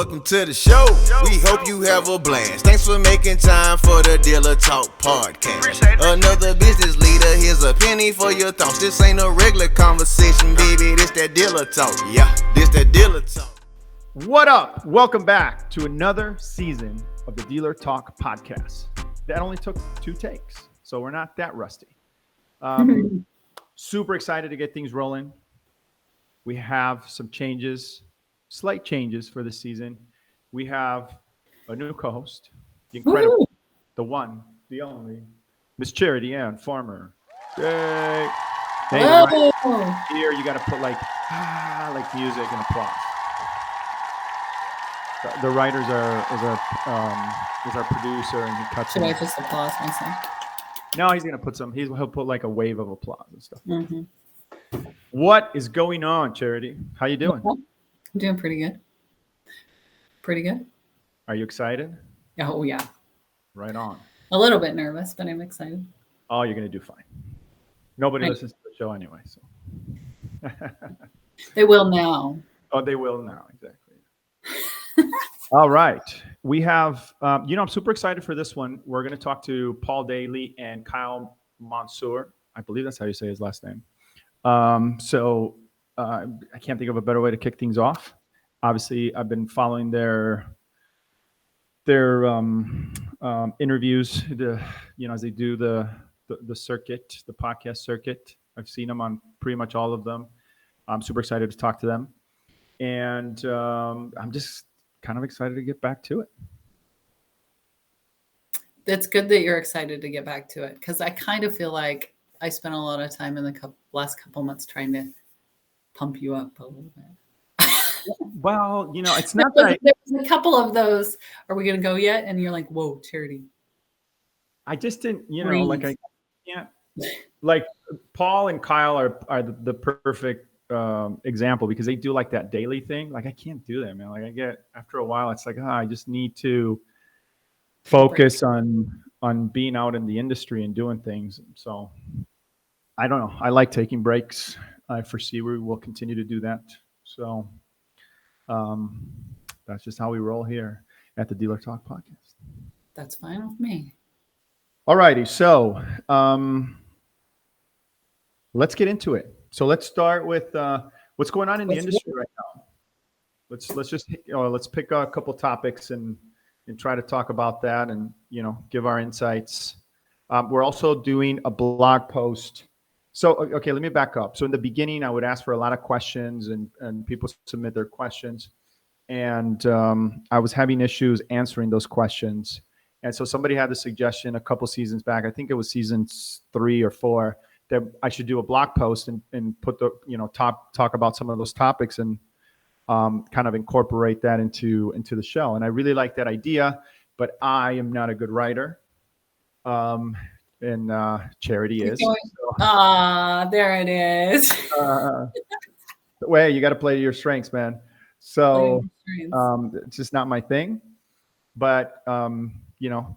Welcome to the show. We hope you have a blast. Thanks for making time for the Dealer Talk podcast. Another business leader, here's a penny for your thoughts. This ain't a regular conversation, baby. This that Dealer Talk. Yeah, this that Dealer Talk. What up? Welcome back to another season of the Dealer Talk podcast. That only took 2 takes, so we're not that rusty. Super excited to get things rolling. We have some changes, slight changes for the season. We have a new co-host, the incredible, the one, the only, Miss Charity Ann Farmer. Yay! Hey, here you got to put like music and applause. The writers is our producer, and he cuts. Should I just applause myself? No, he's gonna put some. He'll put like a wave of applause and stuff. Mm-hmm. What is going on, Charity? How you doing? I'm doing pretty good. Pretty good. Are you excited? Oh yeah. Right on. A little bit nervous, but I'm excited. Oh, you're gonna do fine. Nobody listens to the show anyway, so. They will now. Oh, they will now. Exactly. All right. We have, I'm super excited for this one. We're going to talk to Paul Daly and Kyle Mountsier. I believe that's how you say his last name. I can't think of a better way to kick things off. Obviously, I've been following their interviews, as they do the circuit, the podcast circuit. I've seen them on pretty much all of them. I'm super excited to talk to them. And I'm just kind of excited to get back to it. It's good that you're excited to get back to it, because I kind of feel like I spent a lot of time in the last couple months trying to pump you up a little bit. Well, it's not that there's a couple of those. Are we going to go yet? And you're like, whoa, Charity. I just didn't, I can't. Like Paul and Kyle are the perfect example, because they do like that daily thing. Like I can't do that, man. Like I get, after a while, it's like, I just need to focus on being out in the industry and doing things. So I don't know. I like taking breaks. I foresee we will continue to do that. So that's just how we roll here at the Dealer Talk podcast. That's fine with me. All righty. So let's get into it. So let's start with what's going on in the industry right now. Let's pick a couple topics and try to talk about that and give our insights. We're also doing a blog post. So okay, let me back up. So in the beginning, I would ask for a lot of questions and people submit their questions, and I was having issues answering those questions. And so somebody had the suggestion a couple seasons back. I think it was seasons 3 or 4. That I should do a blog post and put the talk about some of those topics and kind of incorporate that into the show. And I really like that idea, but I am not a good writer. And Charity is. There it is. Way you got to play to your strengths, man. So it's just not my thing. But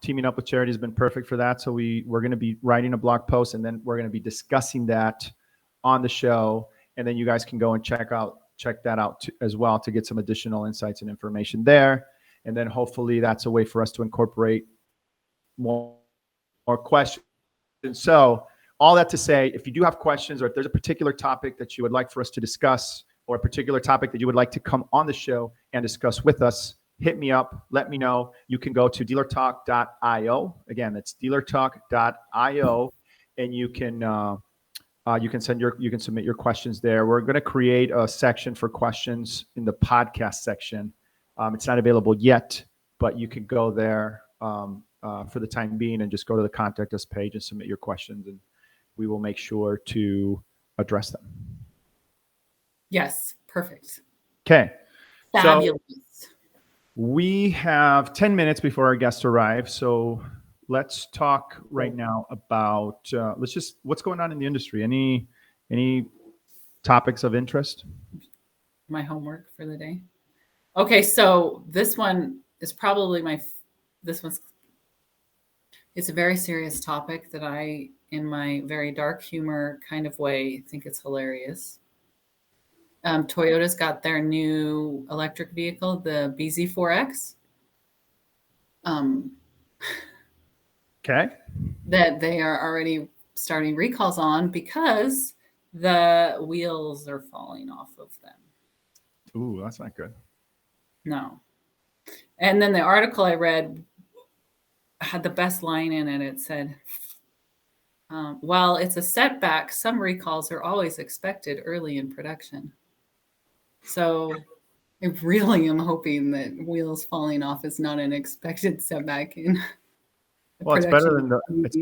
teaming up with Charity has been perfect for that. So we're going to be writing a blog post, and then we're going to be discussing that on the show. And then you guys can go and check that out as well to get some additional insights and information there. And then hopefully that's a way for us to incorporate more questions. And so all that to say, if you do have questions, or if there's a particular topic that you would like for us to discuss, or a particular topic that you would like to come on the show and discuss with us, hit me up, let me know. You can go to dealertalk.io. Again, that's dealertalk.io, and you can submit your questions there. We're going to create a section for questions in the podcast section. It's not available yet, but you can go there for the time being and just go to the contact us page and submit your questions, and we will make sure to address them. Yes, perfect. Okay. Fabulous. So we have 10 minutes before our guests arrive. So let's talk right now about what's going on in the industry. Any topics of interest? My homework for the day. Okay, so this one is probably it's a very serious topic that in my very dark humor kind of way, think it's hilarious. Toyota's got their new electric vehicle, the BZ4X. Okay. That they are already starting recalls on because the wheels are falling off of them. Ooh, that's not good. No. And then the article I read had the best line in it. It said, while it's a setback, some recalls are always expected early in production. So I really am hoping that wheels falling off is not an expected setback in Well, it's better than it's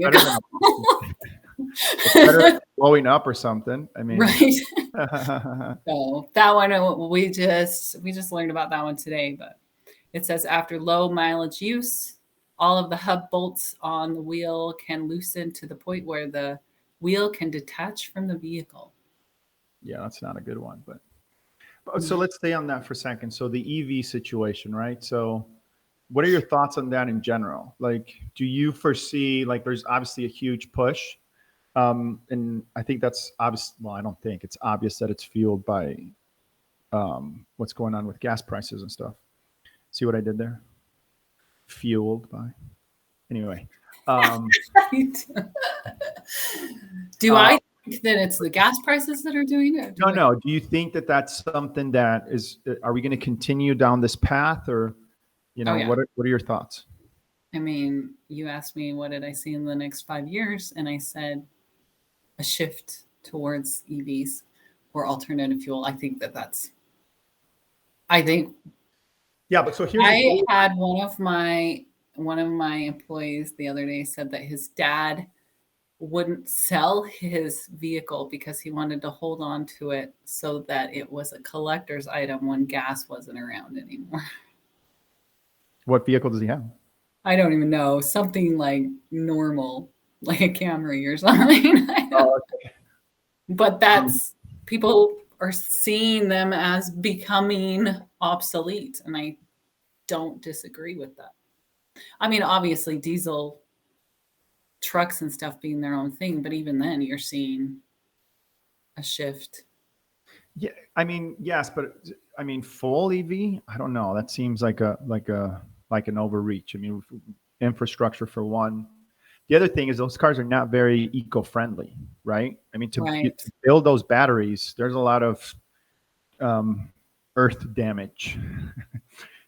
better than blowing up or something. I mean, right. So that one we just learned about that one today, but it says after low mileage use, all of the hub bolts on the wheel can loosen to the point where the wheel can detach from the vehicle. Yeah, that's not a good one, but so let's stay on that for a second. So the EV situation, right? So what are your thoughts on that in general? Like, do you foresee, like, there's obviously a huge push. And I think that's obvious. Well, I don't think it's obvious that it's fueled by what's going on with gas prices and stuff. See what I did there? Fueled by. Anyway. Do I think that it's the gas prices that are doing it? No. Do you think that that's something that is, are we going to continue down this path, or, you know, what are your thoughts? I mean, you asked me, what did I see in the next 5 years? And I said a shift towards EVs or alternative fuel. I think yeah, but so here's I had one of my employees the other day said that his dad wouldn't sell his vehicle because he wanted to hold on to it so that it was a collector's item when gas wasn't around anymore. What vehicle does he have? I don't even know. Something like normal, like a Camry or something. Okay. But that's, people are seeing them as becoming obsolete, and I don't disagree with that. I mean, obviously diesel trucks and stuff being their own thing, but even then you're seeing a shift. Yeah, I mean, yes, but I mean, full EV, I don't know. That seems like an overreach. I mean, infrastructure for one. The other thing is those cars are not very eco-friendly, right? I mean, to build those batteries, there's a lot of earth damage.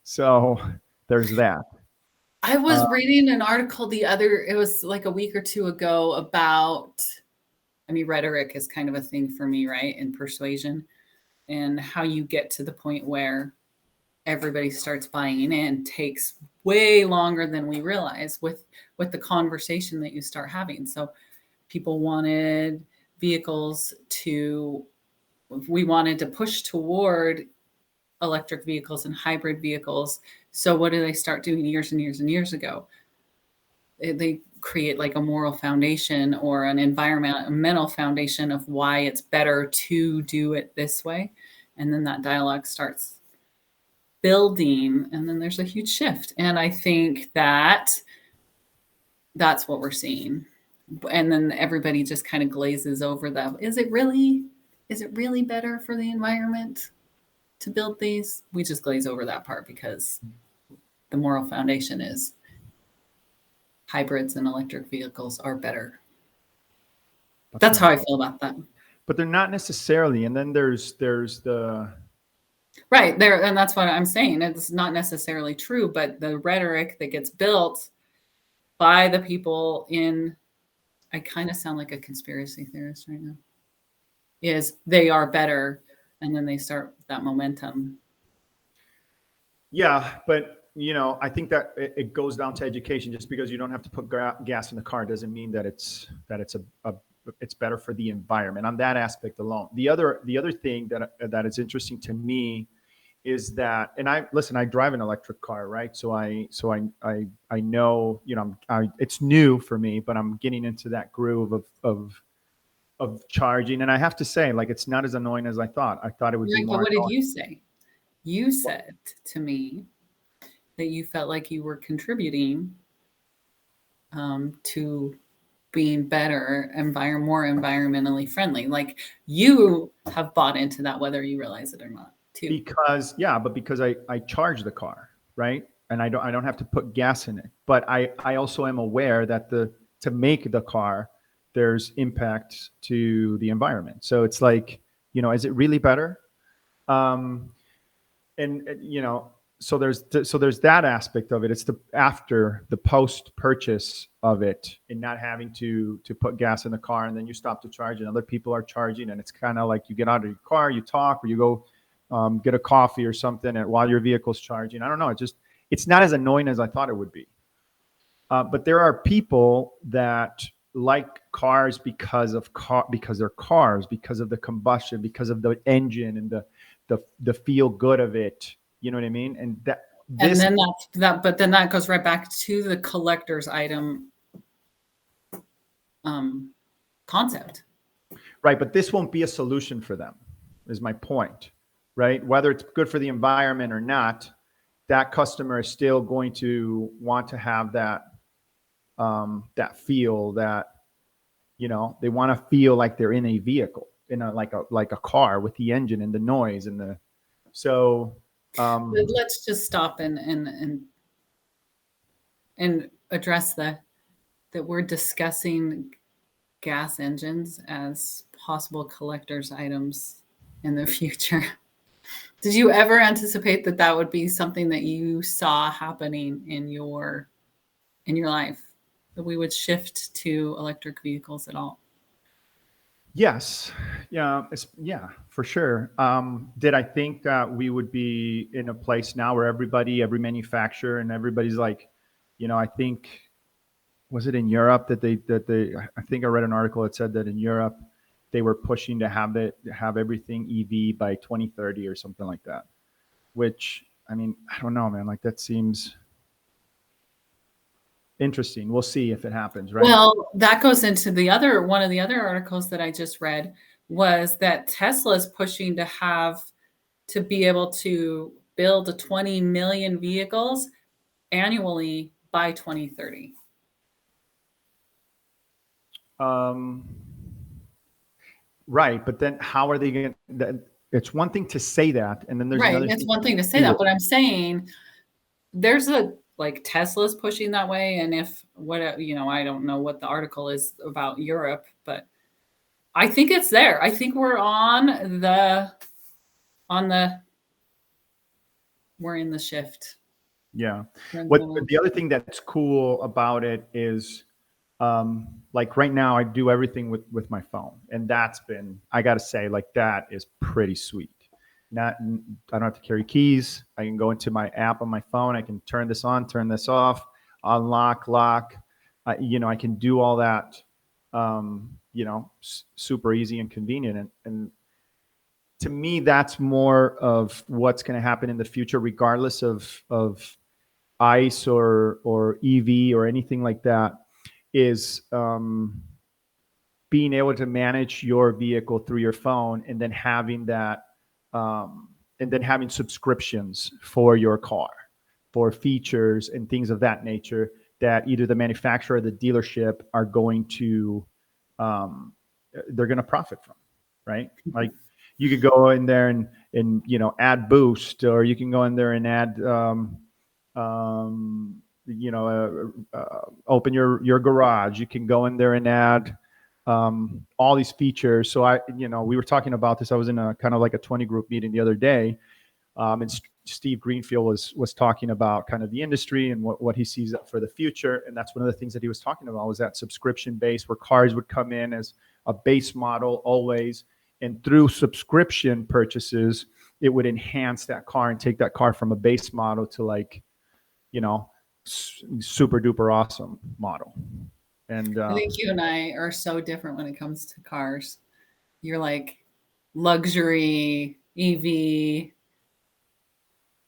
So there's that. I was reading an article it was like a week or two ago about, I mean, rhetoric is kind of a thing for me, right? And persuasion, and how you get to the point where everybody starts buying in takes way longer than we realize with the conversation that you start having. So people wanted vehicles we wanted to push toward electric vehicles and hybrid vehicles. So what do they start doing years and years and years ago? They create like a moral foundation or an environmental foundation of why it's better to do it this way. And then that dialogue starts building, and then there's a huge shift. And I think that's what we're seeing. And then everybody just kind of glazes over that. Is it really better for the environment to build these? We just glaze over that part because the moral foundation is hybrids and electric vehicles are better. That's how I feel about that. But they're not necessarily. And then there's the right there, and that's what I'm saying. It's not necessarily true, but the rhetoric that gets built by the people I kind of sound like a conspiracy theorist right now, is they are better, and then they start that momentum. Yeah, but you know, I think that it goes down to education. Just because you don't have to put gas in the car doesn't mean that it's better for the environment on that aspect alone. The other thing that is interesting to me is that, and I drive an electric car, right? So I know, you know, it's new for me, but I'm getting into that groove of charging, and I have to say, like, it's not as annoying as I thought. I thought it would be more. But what did you say? You said to me that you felt like you were contributing to being better, more environmentally friendly. Like you have bought into that, whether you realize it or not, too. Because I charge the car, right? And I don't have to put gas in it. But I also am aware that to make the car, there's impact to the environment. So it's like, is it really better? And so there's that aspect of it. It's after the post purchase of it, and not having to put gas in the car, and then you stop to charge and other people are charging, and it's kind of like you get out of your car, you talk, or you go get a coffee or something, and while your vehicle's charging. I don't know. It's not as annoying as I thought it would be. But there are people that like cars because they're cars, because of the combustion, because of the engine and the feel good of it. You know what I mean? And then but then that goes right back to the collector's item concept. Right, but this won't be a solution for them, is my point. Right? Whether it's good for the environment or not, that customer is still going to want to have that feel, that they want to feel like they're in a vehicle, like a car, with the engine and the noise and the so. Let's just stop and address that we're discussing gas engines as possible collector's items in the future. Did you ever anticipate that would be something that you saw happening in your life, that we would shift to electric vehicles at all? Yes. Yeah. For sure. Did I think that we would be in a place now where every manufacturer and everybody's like, I think, was it in Europe that they, I think I read an article that said that in Europe, they were pushing to have everything EV by 2030 or something like that, which, I mean, I don't know, man, like that seems interesting. We'll see if it happens, right? Well, that goes into one of the other articles that I just read, was that Tesla is pushing to be able to build 20 million vehicles annually by 2030. Right, but then how are they going to? It's one thing to say that, and then there's another. It's one thing to say that, but I'm saying there's Tesla's pushing that way, and I don't know what the article is about Europe, but I think it's there. I think we're we're in the shift. Yeah. The other thing that's cool about it is, like right now I do everything with my phone, and that's been, I got to say, like that is pretty sweet. I don't have to carry keys. I can go into my app on my phone. I can turn this on, turn this off, unlock, lock. I can do all that, super easy and convenient. And to me, that's more of what's going to happen in the future, regardless of ICE or EV or anything like that, is being able to manage your vehicle through your phone, and then having that, and then having subscriptions for your car, for features and things of that nature that either the manufacturer or the dealership are going to, they're going to profit from, right? Like you could go in there and add boost, or you can go in there and add, open your garage. You can go in there and add all these features. So we were talking about this. I was in a kind of like a 20 group meeting the other day, and Steve Greenfield was talking about kind of the industry and what he sees for the future. And that's one of the things that he was talking about, was that subscription base, where cars would come in as a base model always, and through subscription purchases, it would enhance that car and take that car from a base model to like, super duper awesome model. And I think you and I are so different when it comes to cars. You're like luxury EV.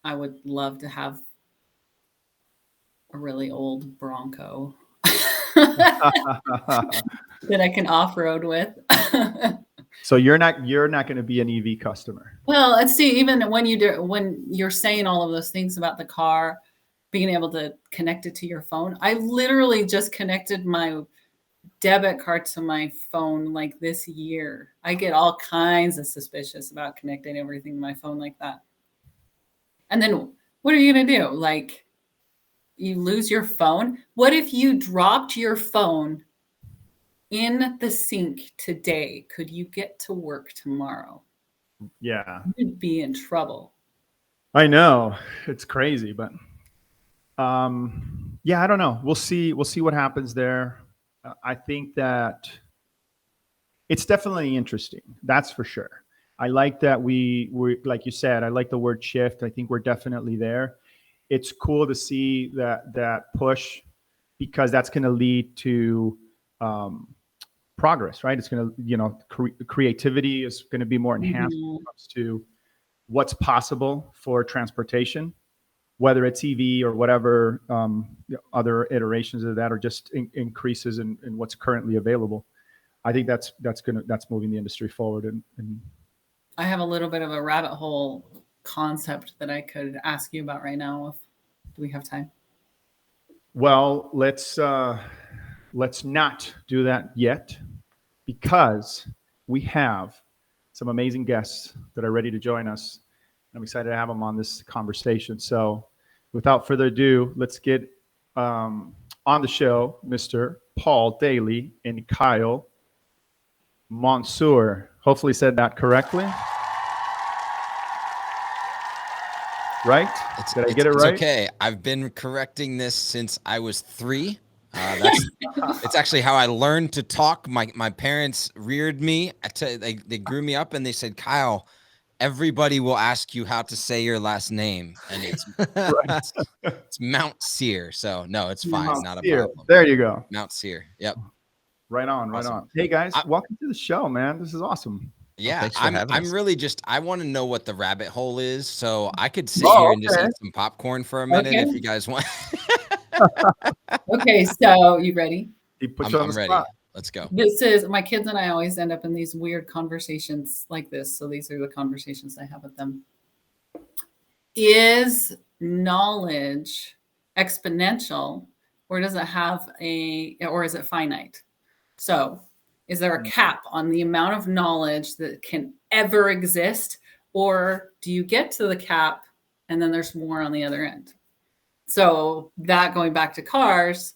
I would love to have a really old Bronco that I can off-road with. So you're not going to be an EV customer. Well, let's see. Even when you're saying all of those things about the car, being able to connect it to your phone, I literally just connected my debit card to my phone like this year. I get all kinds of suspicious about connecting everything to my phone like that. And then what are you going to do? Like, you lose your phone? What if you dropped your phone in the sink today? Could you get to work tomorrow? Yeah. You'd be in trouble. I know. It's crazy, but yeah, I don't know. We'll see what happens there. I think that it's definitely interesting. That's for sure. I like that we like you said, I like the word shift. I think we're definitely there. It's cool to see that push, because that's going to lead to progress, right? It's going to, creativity is going to be more enhanced when it comes to what's possible for transportation, whether it's EV or whatever other iterations of that, or just increases in what's currently available. I think that's moving the industry forward. And I have a little bit of a rabbit hole concept that I could ask you about right now. Do we have time? Well, let's not do that yet, because we have some amazing guests that are ready to join us. I'm excited to have them on this conversation. So without further ado, let's get on the show, Mr. Paul Daly and Kyle Mountsier. Hopefully said that correctly. Right? Did I get it right? It's okay. I've been correcting this since I was 3. It's actually how I learned to talk. My parents reared me. They grew me up, and they said, Kyle, everybody will ask you how to say your last name, and it's it's Mountsier. So no, it's fine. Mountsier. Not a problem. There you go. Mountsier. Yep. Right on. Right on. Hey guys, welcome to the show, man. This is awesome. Yeah, I'm really I want to know what the rabbit hole is, so I could sit here and just eat some popcorn for a minute if you guys want. Okay, so you ready? I'm ready. Let's go. This is, my kids and I always end up in these weird conversations like this. So these are the conversations I have with them. Is knowledge exponential, or does it have or is it finite? So is there a cap on the amount of knowledge that can ever exist? Or do you get to the cap and then there's more on the other end? So that, going back to cars,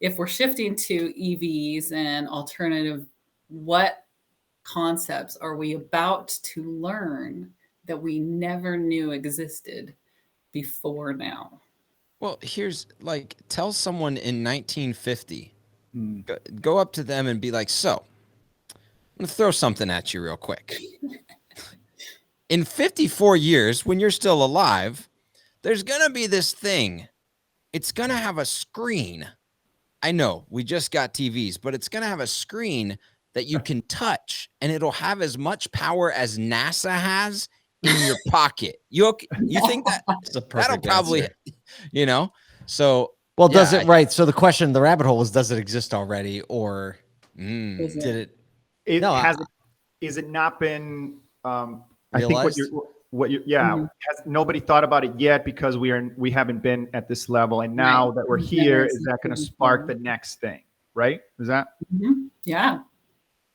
if we're shifting to EVs and alternative, what concepts are we about to learn that we never knew existed before now? Well, here's tell someone in 1950, go up to them and be like, so I'm going to throw something at you real quick. In 54 years, when you're still alive, there's going to be this thing. It's going to have a screen. I know we just got TVs, but it's going to have a screen that you can touch, and it'll have as much power as NASA has in your pocket. You think that'll probably, answer. So, well, does it right? So the question, the rabbit hole is, does it exist already, or did it? Is it not been? I realized? think has nobody thought about it yet, because we haven't been at this level, and now that we're here, is that going to spark the next thing? Right? Is that? Yeah.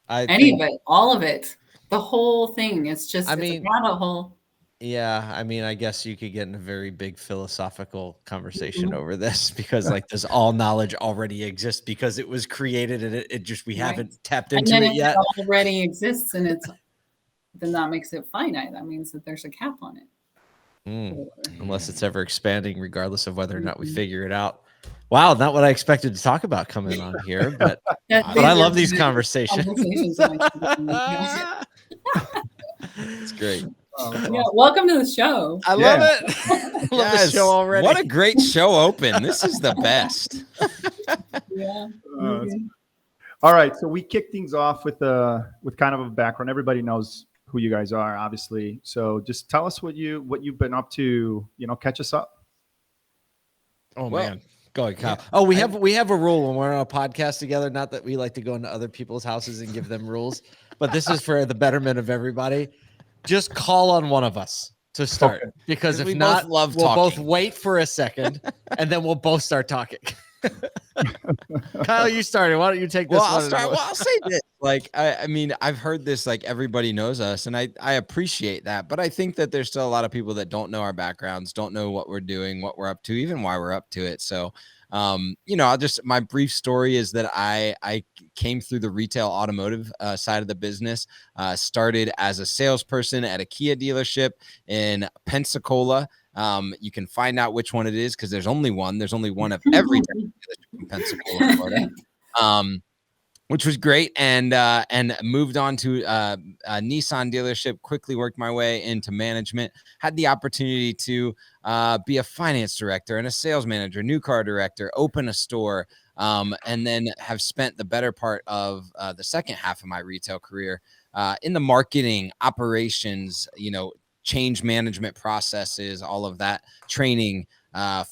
Any of it, all of it, the whole thing. It's just a rabbit hole. Yeah, I guess you could get in a very big philosophical conversation over this, because does all knowledge already exist because it was created, and it just we haven't tapped into it yet? It already exists, and then that makes it finite. That means that there's a cap on it. Unless it's ever expanding, regardless of whether or not we figure it out. Wow, not what I expected to talk about coming on here, but I love these conversations. It's great. Welcome to the show. I love it. I love the show already. What a great show open. This is the best. All right, so we kick things off with kind of a background. Everybody knows who you guys are, obviously. So just tell us what you've been up to. Catch us up. Oh man, go ahead, Kyle. Oh, we have a rule when we're on a podcast together. Not that we like to go into other people's houses and give them rules, but this is for the betterment of everybody. Just call on one of us to start, because if not, we'll both wait for a second, and then we'll both start talking. Kyle, you started. Why don't you take this Well, one? I'll say this. Like, I mean, I've heard this, like everybody knows us, and I appreciate that. But I think that there's still a lot of people that don't know our backgrounds, don't know what we're doing, what we're up to, even why we're up to it. So, my brief story is that I came through the retail automotive side of the business, started as a salesperson at a Kia dealership in Pensacola. You can find out which one it is because there's only one. There's only one of every dealership in Pensacola, Florida. Which was great, and moved on to a Nissan dealership, quickly worked my way into management, had the opportunity to be a finance director and a sales manager, new car director, open a store, and then have spent the better part of the second half of my retail career in the marketing, operations, change management processes, all of that training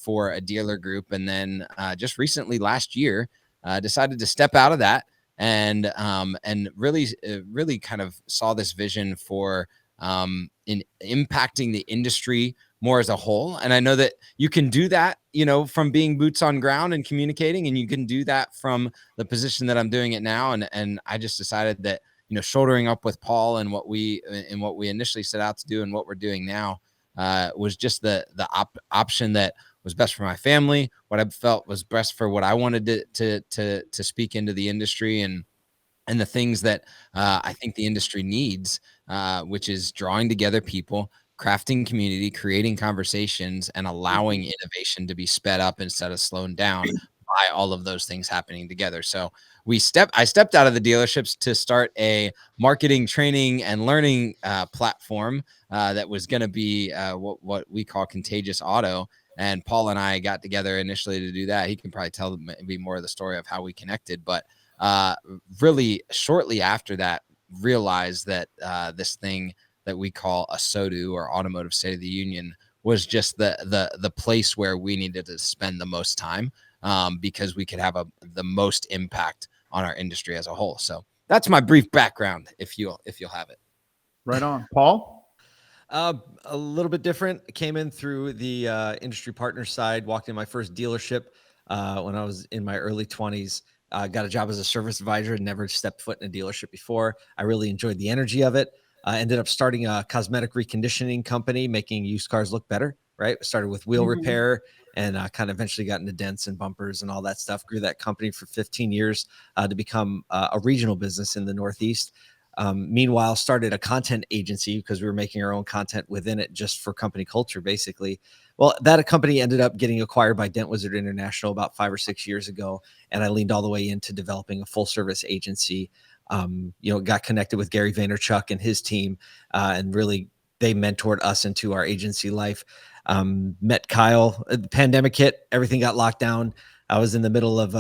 for a dealer group. And then just recently last year, decided to step out of that and really kind of saw this vision for in impacting the industry more as a whole. And I know that you can do that, from being boots on ground and communicating, and you can do that from the position that I'm doing it now. And I just decided that, shouldering up with Paul and what we initially set out to do and what we're doing now was just the option that was best for my family, what I felt was best for what I wanted to speak into the industry and the things that I think the industry needs, which is drawing together people, crafting community, creating conversations, and allowing innovation to be sped up instead of slowed down by all of those things happening together. So I stepped out of the dealerships to start a marketing, training, and learning platform that was going to be what we call Contagious Auto. And Paul and I got together initially to do that. He can probably tell maybe more of the story of how we connected, but really shortly after that, realized that this thing that we call ASOTU, or Automotive State of the Union, was just the place where we needed to spend the most time because we could have the most impact on our industry as a whole. So that's my brief background, if you'll have it. Right on. Paul? A little bit different. Came in through the industry partner side, walked in my first dealership when I was in my early 20s. Got a job as a service advisor, never stepped foot in a dealership before. I really enjoyed the energy of it. Ended up starting a cosmetic reconditioning company, making used cars look better, right? Started with wheel repair and kind of eventually got into dents and bumpers and all that stuff. Grew that company for 15 years to become a regional business in the Northeast. Meanwhile, started a content agency because we were making our own content within it just for company culture, basically. Well, that company ended up getting acquired by Dent Wizard International about 5 or 6 years ago. And I leaned all the way into developing a full service agency. Got connected with Gary Vaynerchuk and his team, and really they mentored us into our agency life. Met Kyle, the pandemic hit, everything got locked down. I was in the middle of,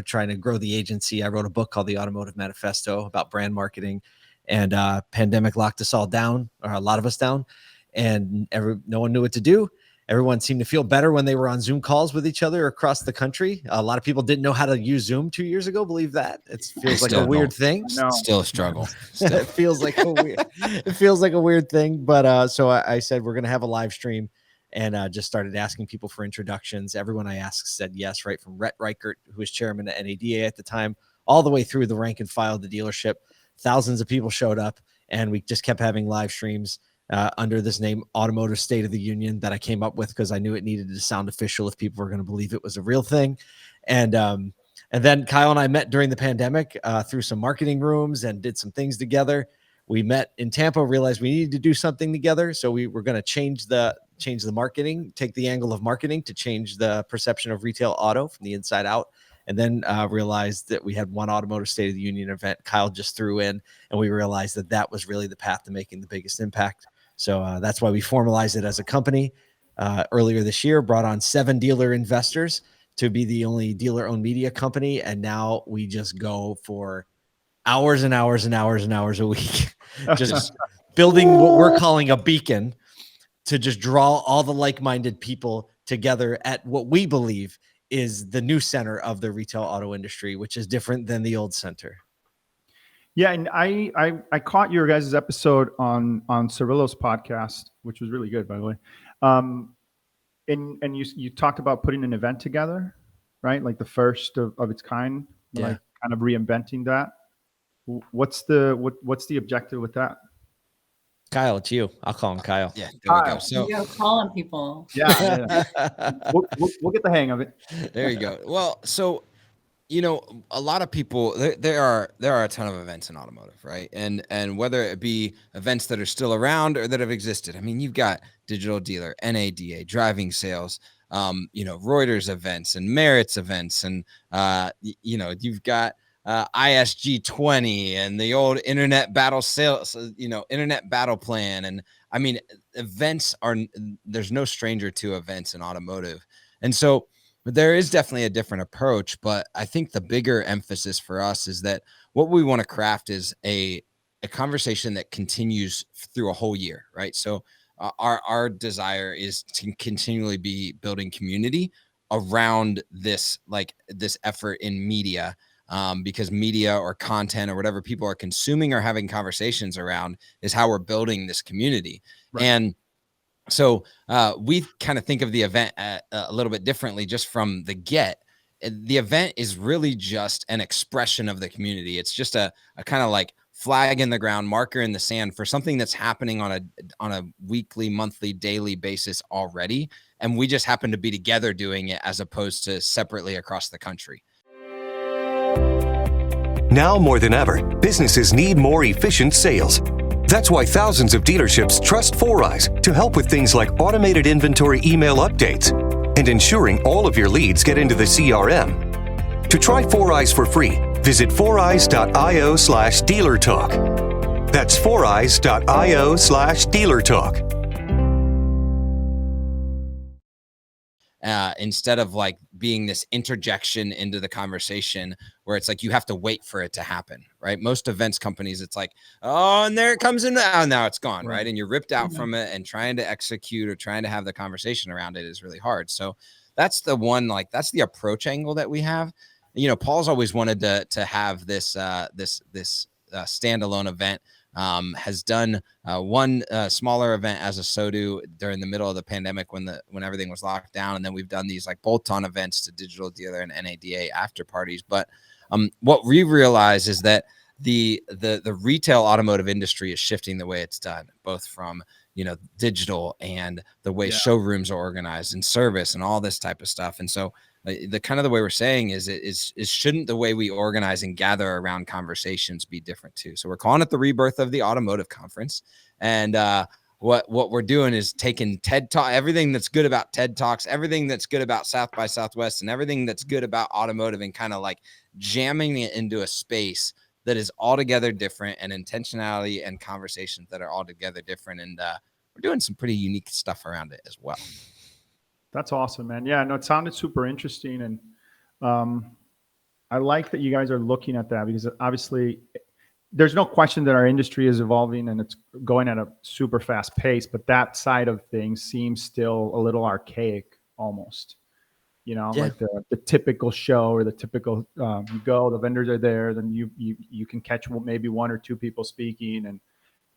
trying to grow the agency. I wrote a book called the Automotive Manifesto about brand marketing, and pandemic locked us all down, or a lot of us down, and no one knew what to do. Everyone seemed to feel better when they were on Zoom calls with each other across the country. A lot of people didn't know how to use Zoom 2 years ago. Believe that? It feels like a weird thing. No. Still a struggle. It feels like a weird thing. But so I said, we're going to have a live stream, and just started asking people for introductions. Everyone I asked said yes, right from Rhett Reichert, who was chairman at NADA at the time, all the way through the rank and file of the dealership. Thousands of people showed up, and we just kept having live streams under this name, Automotive State of the Union, that I came up with because I knew it needed to sound official if people were going to believe it was a real thing. And then Kyle and I met during the pandemic through some marketing rooms and did some things together. We met in Tampa, realized we needed to do something together. So we were going to change the marketing, take the angle of marketing to change the perception of retail auto from the inside out. And then realized that we had one Automotive State of the Union event Kyle just threw in, and we realized that was really the path to making the biggest impact. So that's why we formalized it as a company. Earlier this year, brought on 7 dealer investors to be the only dealer-owned media company. And now we just go for hours and hours and hours and hours a week, just building what we're calling a beacon to just draw all the like-minded people together at what we believe is the new center of the retail auto industry, which is different than the old center. Yeah, and I caught your guys' episode on Cirillo's podcast, which was really good, by the way. And you talked about putting an event together. right? Like the first of its kind, Yeah. like kind of reinventing that. What's the objective with that? Kyle, it's you. I'll call him Kyle. Yeah, there we go. Kyle. So You gotta call on people. Yeah. We'll get the hang of it. there you go. Well, so a lot of people, there are a ton of events in automotive, right? And whether it be events that are still around or that have existed. I mean, you've got Digital Dealer, NADA, driving sales, Reuters events and Merritt's events, and you've got ISG 20 and the old internet battle sales, internet battle plan. And I mean, there's no stranger to events in automotive. And so there is definitely a different approach, but I think the bigger emphasis for us is that what we want to craft is a conversation that continues through a whole year, right? So our desire is to continually be building community around this effort in media, because media or content or whatever people are consuming or having conversations around is how we're building this community. Right. And so we kind of think of the event a little bit differently just from the get. The event is really just an expression of the community. It's just a kind of like flag in the ground, marker in the sand for something that's happening on a weekly, monthly, daily basis already. And we just happen to be together doing it as opposed to separately across the country. Now more than ever, businesses need more efficient sales. That's why thousands of dealerships trust 4Eyes to help with things like automated inventory email updates and ensuring all of your leads get into the CRM. To try 4Eyes for free, visit 4eyes.io/dealertalk. That's 4eyes.io/dealertalk. Instead of like being this interjection into the conversation where it's like you have to wait for it to happen, right? Most events companies, it's like, oh, and there it comes in now it's gone, right? And you're ripped out from it, and trying to execute or trying to have the conversation around it is really hard. So that's the one, like that's the approach angle that we have. Paul's always wanted to have this standalone event. Has done one smaller event as ASOTU during the middle of the pandemic when everything was locked down, and then we've done these like bolt-on events to Digital Dealer and NADA after parties. But what we realize is that the retail automotive industry is shifting the way it's done, both from digital and the way showrooms are organized and service and all this type of stuff. And so the kind of the way we're saying is shouldn't the way we organize and gather around conversations be different too? So we're calling it the rebirth of the automotive conference. And what we're doing is taking TED Talk, everything that's good about TED Talks, everything that's good about South by Southwest, and everything that's good about automotive, and kind of like jamming it into a space that is altogether different, and intentionality and conversations that are altogether different. And we're doing some pretty unique stuff around it as well. That's awesome, man. Yeah, no, it sounded super interesting. And I like that you guys are looking at that, because obviously there's no question that our industry is evolving and it's going at a super fast pace, but that side of things seems still a little archaic almost, like the typical show or the typical, you go, the vendors are there, then you can catch maybe one or two people speaking, and,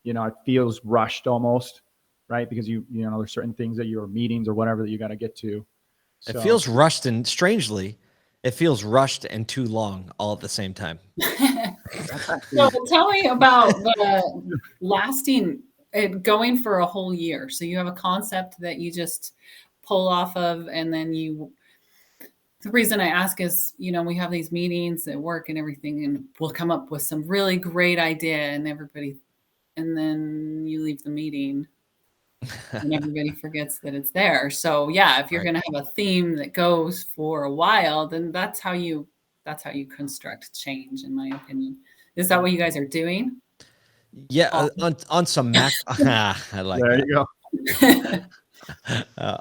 it feels rushed almost. Right, because there's certain things that your meetings or whatever that you got to get to. So. It feels rushed, and strangely, it feels rushed and too long all at the same time. So tell me about the going for a whole year. So you have a concept that you just pull off of, and then the reason I ask is, we have these meetings at work and everything, and we'll come up with some really great idea, and then you leave the meeting. And everybody forgets that it's there. So if you're going to have a theme that goes for a while, then that's how you construct change, in my opinion. Is that what you guys are doing? Yeah, on some macro. I like there that. You go.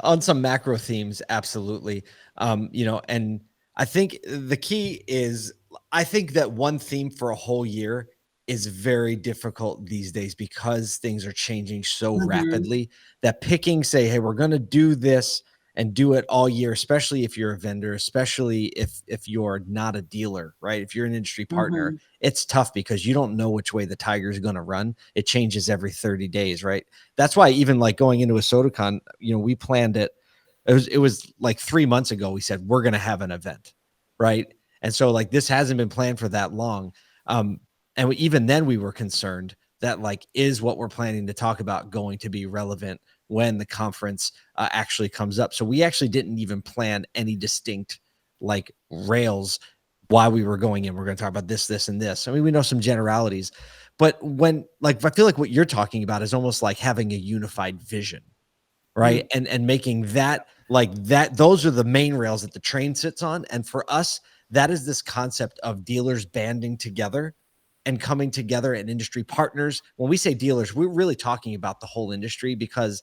On some macro themes, absolutely. And I think the key is, I think that one theme for a whole year is very difficult these days, because things are changing so rapidly that picking, say, hey, we're going to do this and do it all year, especially if you're a vendor, especially if you're not a dealer, right? If you're an industry partner, it's tough, because you don't know which way the tiger is going to run. It changes every 30 days, right? That's why even like going into ASOTUCon, we planned it It was like 3 months ago, we said, we're going to have an event. Right. And so like, this hasn't been planned for that long. Even then we were concerned that like, is what we're planning to talk about going to be relevant when the conference actually comes up? So we actually didn't even plan any distinct like rails while we were going in. We're going to talk about this, this, and this. I mean, we know some generalities, but when like, I feel like what you're talking about is almost like having a unified vision, right? And making that like that, those are the main rails that the train sits on. And for us, that is this concept of dealers banding together and coming together, and industry partners. When we say dealers, we're really talking about the whole industry, because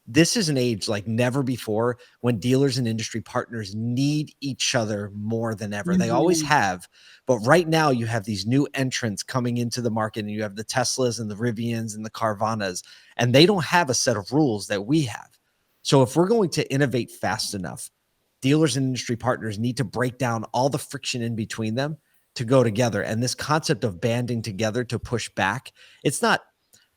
this is an age like never before when dealers and industry partners need each other more than ever. They always have, but right now you have these new entrants coming into the market, and you have the Teslas and the Rivians and the Carvanas, and they don't have a set of rules that we have. So if we're going to innovate fast enough, dealers and industry partners need to break down all the friction in between them to go together. And this concept of banding together to push back, it's not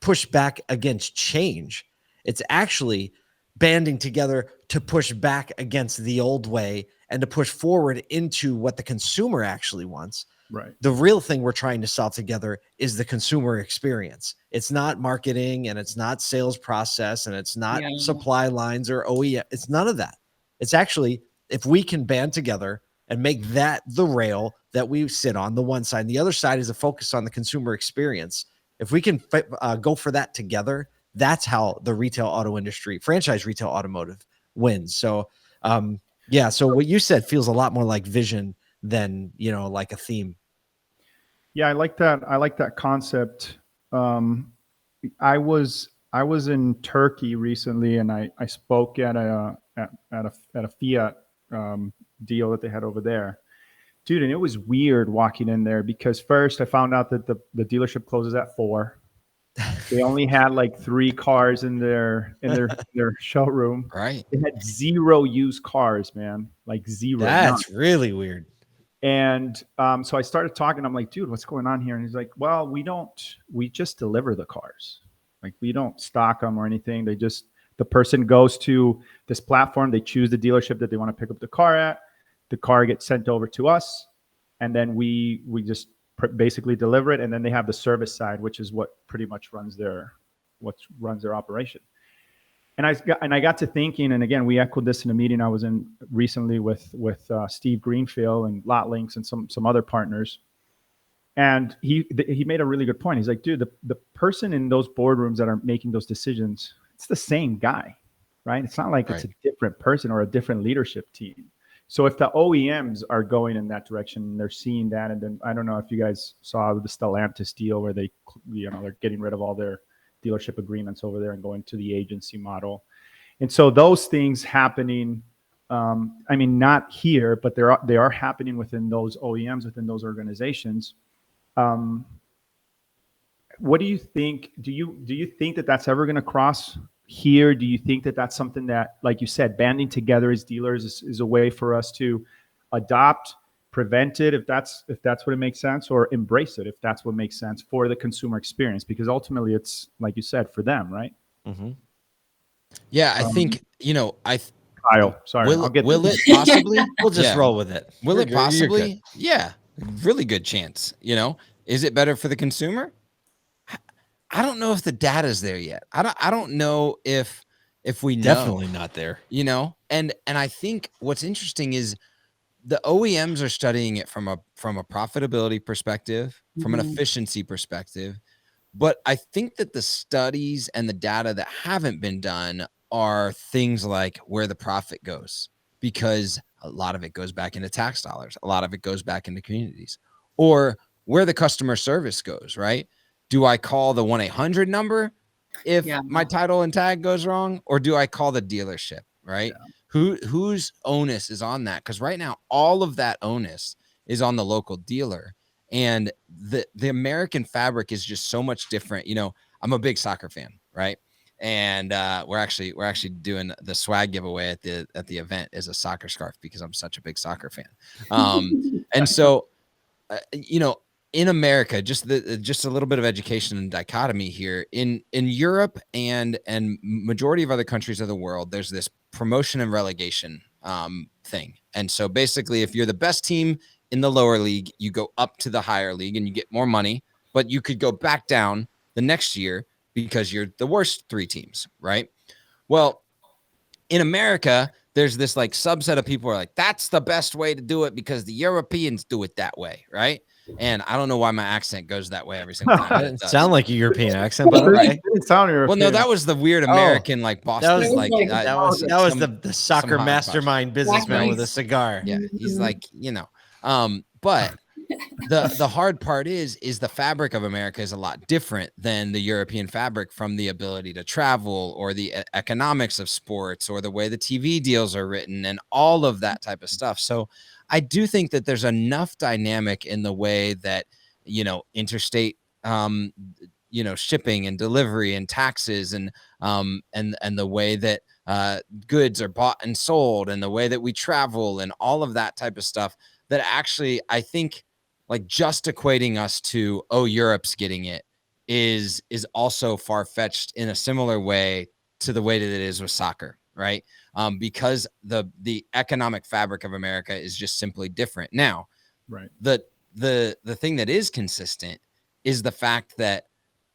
push back against change. It's actually banding together to push back against the old way and to push forward into what the consumer actually wants. Right. The real thing we're trying to solve together is the consumer experience. It's not marketing, and it's not sales process, and it's not supply lines or OEM. It's none of that. It's actually, if we can band together and make that the rail that we sit on, the one side, and the other side is a focus on the consumer experience. If we can go for that together, that's how the retail auto industry, franchise retail automotive, wins. So, so what you said feels a lot more like vision than, like a theme. Yeah, I like that. I like that concept. I was in Turkey recently, and I spoke at a Fiat deal that they had over there, dude. And it was weird walking in there, because first I found out that the dealership closes at 4. They only had like 3 cars in their showroom. Right. They had 0 used cars, man. Like 0. That's really weird. And so I started talking. I'm like, dude, what's going on here? And he's like, well, we just deliver the cars. Like, we don't stock them or anything. The person goes to this platform. They choose the dealership that they want to pick up the car at. The car gets sent over to us, and then we just basically deliver it. And then they have the service side, which is what pretty much runs their operation. And I got to thinking, and again, we echoed this in a meeting I was in recently with Steve Greenfield and LotLinks and some other partners. And he made a really good point. He's like, dude, the person in those boardrooms that are making those decisions, it's the same guy, right? It's not like it's a different person or a different leadership team. So if the OEMs are going in that direction, and they're seeing that, and then I don't know if you guys saw the Stellantis deal where they're getting rid of all their dealership agreements over there and going to the agency model. And so those things happening, I mean, not here, but they are happening within those OEMs, within those organizations. What do you think? Do you think that that's ever going to cross here? Do you think that that's something that, like you said, banding together as dealers is a way for us to adopt, prevent it if that's what it makes sense, or embrace it if that's what makes sense for the consumer experience? Because ultimately it's, like you said, for them, right? Mm-hmm. Yeah, I think, Kyle, sorry. Will it possibly? We'll just roll with it. Will it possibly? Yeah, really good chance. Is it better for the consumer? I don't know if the data's there yet. I don't know if we know. Definitely not there. And I think what's interesting is the OEMs are studying it from a profitability perspective, from an efficiency perspective. But I think that the studies and the data that haven't been done are things like where the profit goes, because a lot of it goes back into tax dollars. A lot of it goes back into communities, or where the customer service goes, right? Do I call the 1-800 number if my title and tag goes wrong, or do I call the dealership, right? Yeah. Whose onus is on that? Because right now, all of that onus is on the local dealer. And the American fabric is just so much different. I'm a big soccer fan, right? And we're actually doing the swag giveaway at the event is a soccer scarf, because I'm such a big soccer fan. And so, in America, just a little bit of education and dichotomy here. In Europe and majority of other countries of the world, there's this promotion and relegation thing. And so basically, if you're the best team in the lower league, you go up to the higher league and you get more money, but you could go back down the next year because you're the worst 3 teams, right? Well, in America, there's this like subset of people who are like, that's the best way to do it because the Europeans do it that way, right? And I don't know why my accent goes that way every single time. It sound like a European accent, but okay. It didn't sound European. Well, no, that was the weird American like Boston. That was the soccer mastermind businessman with a cigar. Yeah, he's like, but the hard part is the fabric of America is a lot different than the European fabric, from the ability to travel or the economics of sports or the way the TV deals are written and all of that type of stuff. So I do think that there's enough dynamic in the way that, interstate, shipping and delivery and taxes and the way that goods are bought and sold and the way that we travel and all of that type of stuff, that actually I think like just equating us to, oh, Europe's getting it is also far-fetched in a similar way to the way that it is with soccer, right? Because the economic fabric of America is just simply different. Now, right. The thing that is consistent is the fact that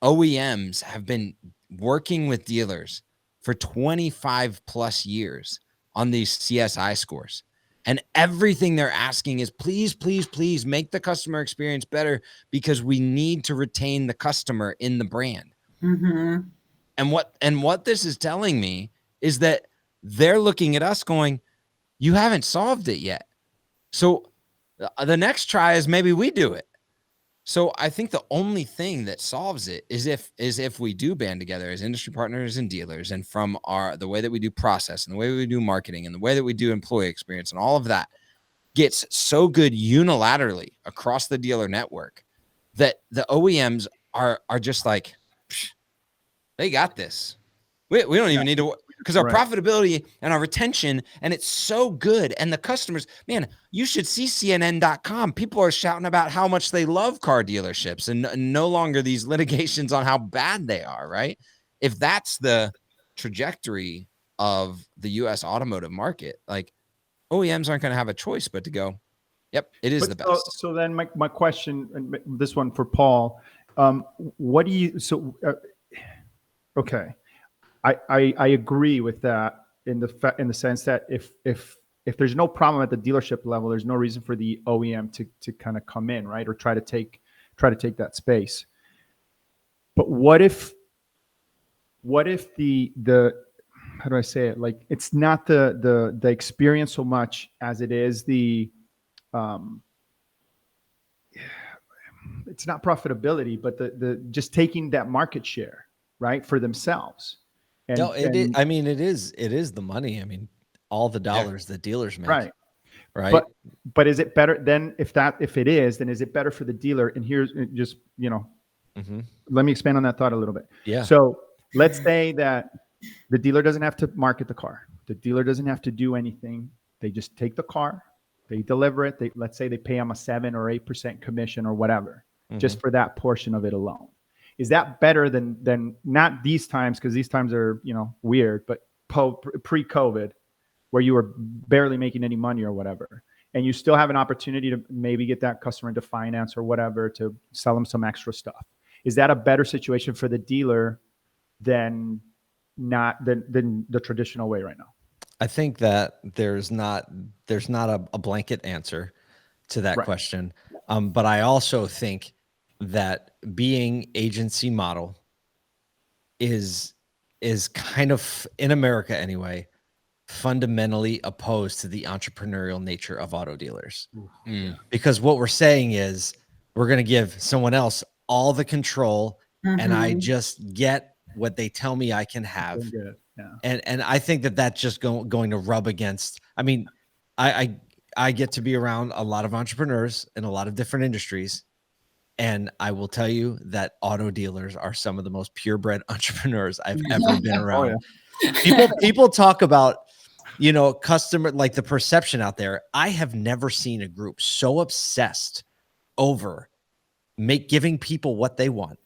OEMs have been working with dealers for 25 plus years on these CSI scores. And everything they're asking is, please, please, please make the customer experience better because we need to retain the customer in the brand. Mm-hmm. And what this is telling me is that they're looking at us going, you haven't solved it yet. So the next try is maybe we do it. So I think the only thing that solves it is if we do band together as industry partners and dealers, and from the way that we do process and the way we do marketing and the way that we do employee experience and all of that gets so good unilaterally across the dealer network that the OEMs are just like, they got this. We don't even need to, because our profitability and our retention, and it's so good. And the customers, man, you should see CNN.com. People are shouting about how much they love car dealerships and no longer these litigations on how bad they are, right? If that's the trajectory of the U.S. automotive market, like OEMs aren't going to have a choice but to go, yep, it is the best. So then my question, and this one for Paul, what do you, okay. I agree with that in the sense that if there's no problem at the dealership level, there's no reason for the OEM to kind of come in, right, or try to take that space. But what if the how do I say it? Like, it's not the experience so much as it is the it's not profitability, but the just taking that market share, right, for themselves. And, no, it is. I mean, it is the money. I mean, all the dollars that dealers make. Right. But is it better then if it is, then is it better for the dealer? And here's just, let me expand on that thought a little bit. Yeah. So let's say that the dealer doesn't have to market the car. The dealer doesn't have to do anything. They just take the car, they deliver it. Let's say they pay them a 7 or 8% commission or whatever, just for that portion of it alone. Is that better than not these times, because these times are, weird, but pre-COVID, where you were barely making any money or whatever, and you still have an opportunity to maybe get that customer into finance or whatever to sell them some extra stuff? Is that a better situation for the dealer than the traditional way right now? I think that there's not a blanket answer to that question, but I also think that being agency model is kind of, in America anyway, fundamentally opposed to the entrepreneurial nature of auto dealers. Because what we're saying is we're going to give someone else all the control, and I just get what they tell me I can have. And I think that that's just going to rub against, I mean, I get to be around a lot of entrepreneurs in a lot of different industries. And I will tell you that auto dealers are some of the most purebred entrepreneurs I've ever been around. People talk about, customer, like the perception out there. I have never seen a group so obsessed over giving people what they want,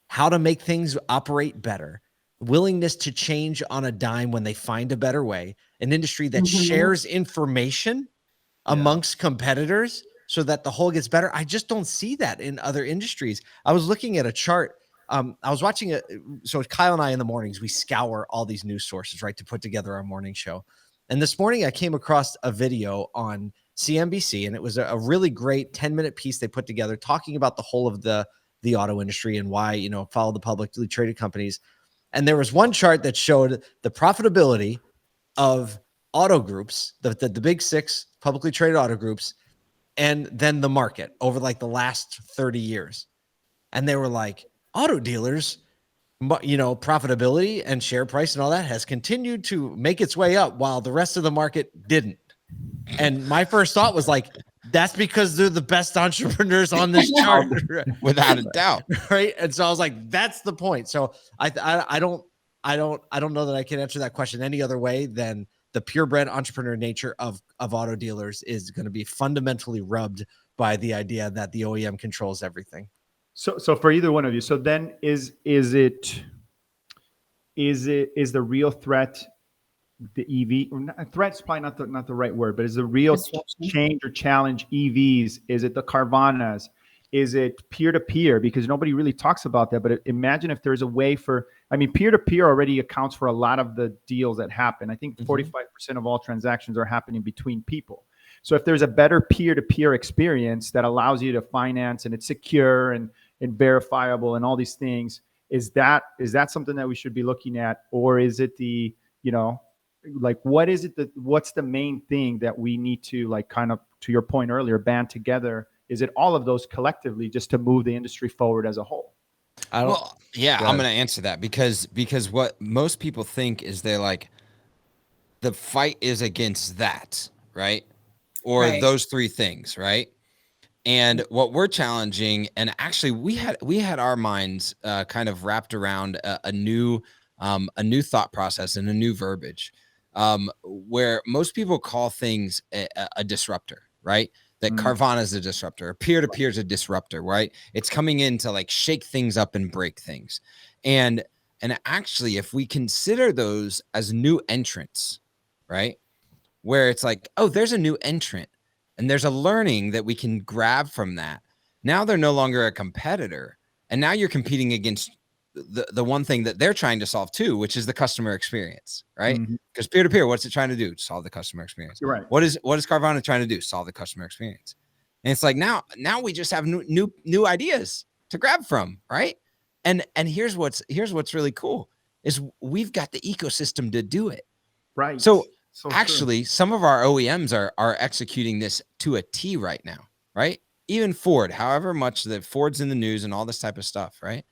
how to make things operate better, willingness to change on a dime when they find a better way, an industry that shares information amongst competitors so that the whole gets better. I just don't see that in other industries. I was looking at a chart. I was watching so Kyle and I in the mornings, we scour all these news sources, right, to put together our morning show. And this morning I came across a video on CNBC, and it was a really great 10-minute piece they put together talking about the whole of the auto industry and why, follow the publicly traded companies. And there was one chart that showed the profitability of auto groups, the big 6 publicly traded auto groups, and then the market over like the last 30 years. And they were like, auto dealers, profitability and share price and all that has continued to make its way up while the rest of the market didn't. And my first thought was like, that's because they're the best entrepreneurs on this chart, without a doubt. Right. And so I was like, that's the point. So I don't know that I can answer that question any other way than the purebred entrepreneur nature of auto dealers is going to be fundamentally rubbed by the idea that the OEM controls everything. So for either one of you, so then is the real threat the EV? Threat's probably not the right word, but is the real change or challenge EVs? Is it the Carvanas? Is it peer-to-peer? Because nobody really talks about that. But imagine if there's a way peer-to-peer already accounts for a lot of the deals that happen. I think 45% of all transactions are happening between people. So if there's a better peer-to-peer experience that allows you to finance and it's secure and verifiable and all these things, is that something that we should be looking at? Or is it what's the main thing that we need to, kind of to your point earlier, band together? Is it all of those collectively just to move the industry forward as a whole? I'm going to answer that because what most people think is they're like, the fight is against that, right? Or those 3 things, right? And what we're challenging, and actually we had our minds kind of wrapped around a new thought process and a new verbiage, where most people call things a disruptor, right? That Carvana is a disruptor, peer-to-peer is a disruptor, right? It's coming in to like shake things up and break things. And actually, if we consider those as new entrants, right? Where it's like, oh, there's a new entrant and there's a learning that we can grab from that. Now they're no longer a competitor. And now you're competing against the one thing that they're trying to solve too, which is the customer experience, right? Because peer-to-peer, what's it trying to do? Solve the customer experience. You're right. What is Carvana trying to do? Solve the customer experience. And it's like, now we just have new ideas to grab from, right? And here's what's really cool is we've got the ecosystem to do it. Right. So actually, some of our OEMs are executing this to a T right now, right? Even Ford, however much that Ford's in the news and all this type of stuff, right?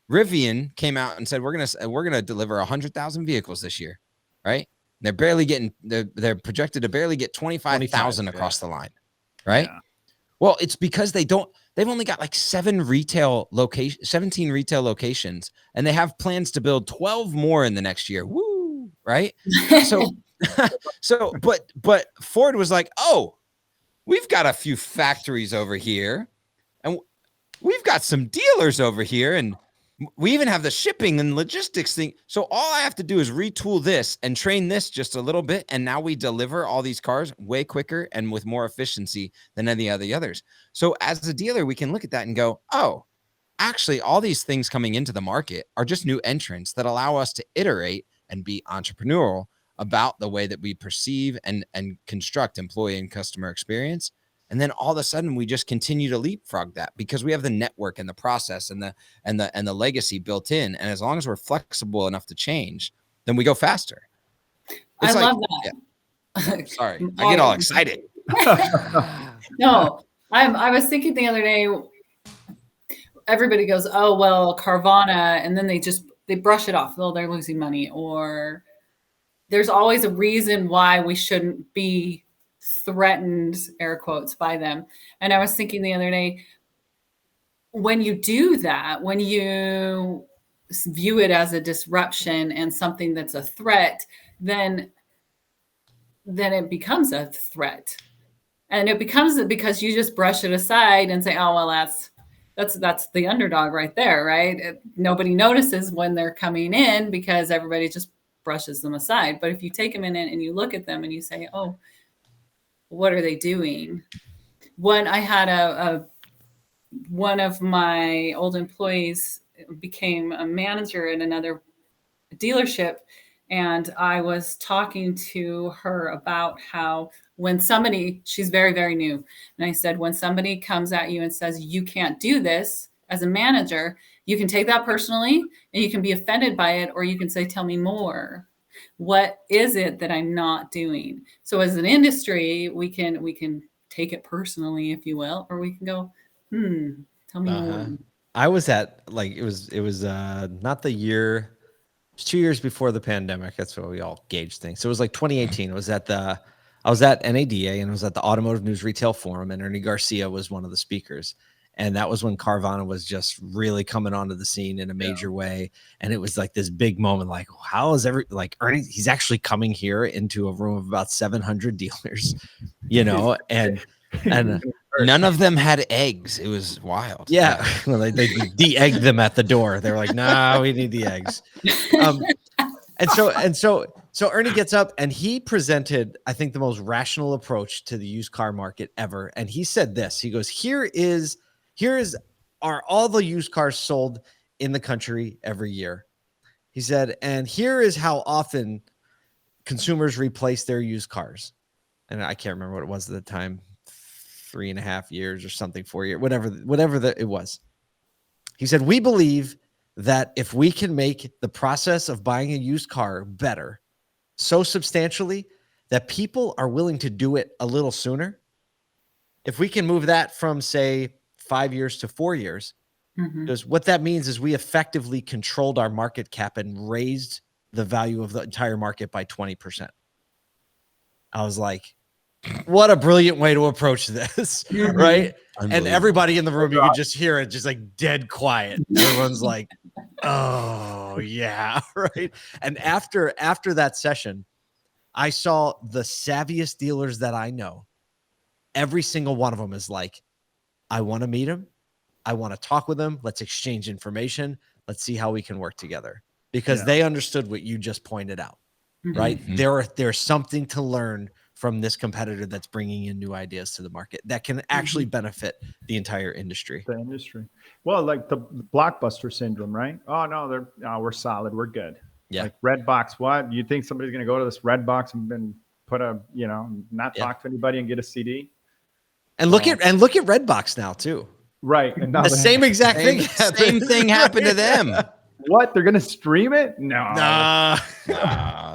Rivian came out and said, we're gonna deliver 100,000 vehicles this year, right? They're projected to barely get 25,000 across the line, right? Yeah. Well, it's because they've only got like 17 retail locations, and they have plans to build 12 more in the next year. Woo, right? But Ford was like, oh, we've got a few factories over here, and we've got some dealers over here, and we even have the shipping and logistics thing. So all I have to do is retool this and train this just a little bit. And now we deliver all these cars way quicker and with more efficiency than any of the others. So as a dealer, we can look at that and go, oh, actually, all these things coming into the market are just new entrants that allow us to iterate and be entrepreneurial about the way that we perceive and construct employee and customer experience. And then all of a sudden we just continue to leapfrog that because we have the network and the process and the legacy built in. And as long as we're flexible enough to change, then we go faster. I love that. Yeah. Sorry, I get all excited. No, I was thinking the other day, everybody goes, oh, well, Carvana. And then they brush it off. Oh, they're losing money. Or there's always a reason why we shouldn't be threatened, air quotes, by them. And I was thinking the other day, when you do that, when you view it as a disruption and something that's a threat, then it becomes a threat. And it becomes because you just brush it aside and say, oh, well, that's the underdog right there, right? Nobody notices when they're coming in because everybody just brushes them aside. But if you take a minute and you look at them and you say, oh, what are they doing? I had one of my old employees became a manager in another dealership, and I was talking to her about how when she's very, very new, and I said, when somebody comes at you and says, you can't do this as a manager, you can take that personally and you can be offended by it, or you can say, tell me more. What is it that I'm not doing? So as an industry, we can take it personally, if you will, or we can go, tell me more. I was at it was not the year. It was 2 years before the pandemic. That's what we all gauge things. So it was like 2018. I was at NADA, and it was at the Automotive News Retail Forum, and Ernie Garcia was one of the speakers. And that was when Carvana was just really coming onto the scene in a major way. And it was like this big moment, like, how is Ernie, he's actually coming here into a room of about 700 dealers, and none of them had eggs. It was wild. Yeah. Well, they de-egged them at the door. They were like, "No, we need the eggs." And so Ernie gets up and he presented, I think, the most rational approach to the used car market ever. And he said this. He goes, are all the used cars sold in the country every year. He said, and here is how often consumers replace their used cars. And I can't remember what it was at the time. 3.5 years or something, 4 years, whatever it was. He said, we believe that if we can make the process of buying a used car better so substantially that people are willing to do it a little sooner, if we can move that from, say, 5 years to 4 years, because what that means is we effectively controlled our market cap and raised the value of the entire market by 20%. I was like, what a brilliant way to approach this, right? And everybody in the room, you could just hear it, just like dead quiet. Everyone's like, oh yeah, right? And after that session, I saw the savviest dealers that I know. Every single one of them is like, I want to meet him. I want to talk with him. Let's exchange information. Let's see how we can work together. Because they understood what you just pointed out, right? There's something to learn from this competitor that's bringing in new ideas to the market that can actually benefit the entire industry. The industry. Well, like the blockbuster syndrome, right? Oh no, we're solid. We're good. Yeah. Like red box. What? You think somebody's going to go to this red box and put not talk to anybody and get a CD? And look at Redbox now too. Right. And now the same exact thing. Same thing happened to them. What? They're gonna stream it? No. Nah.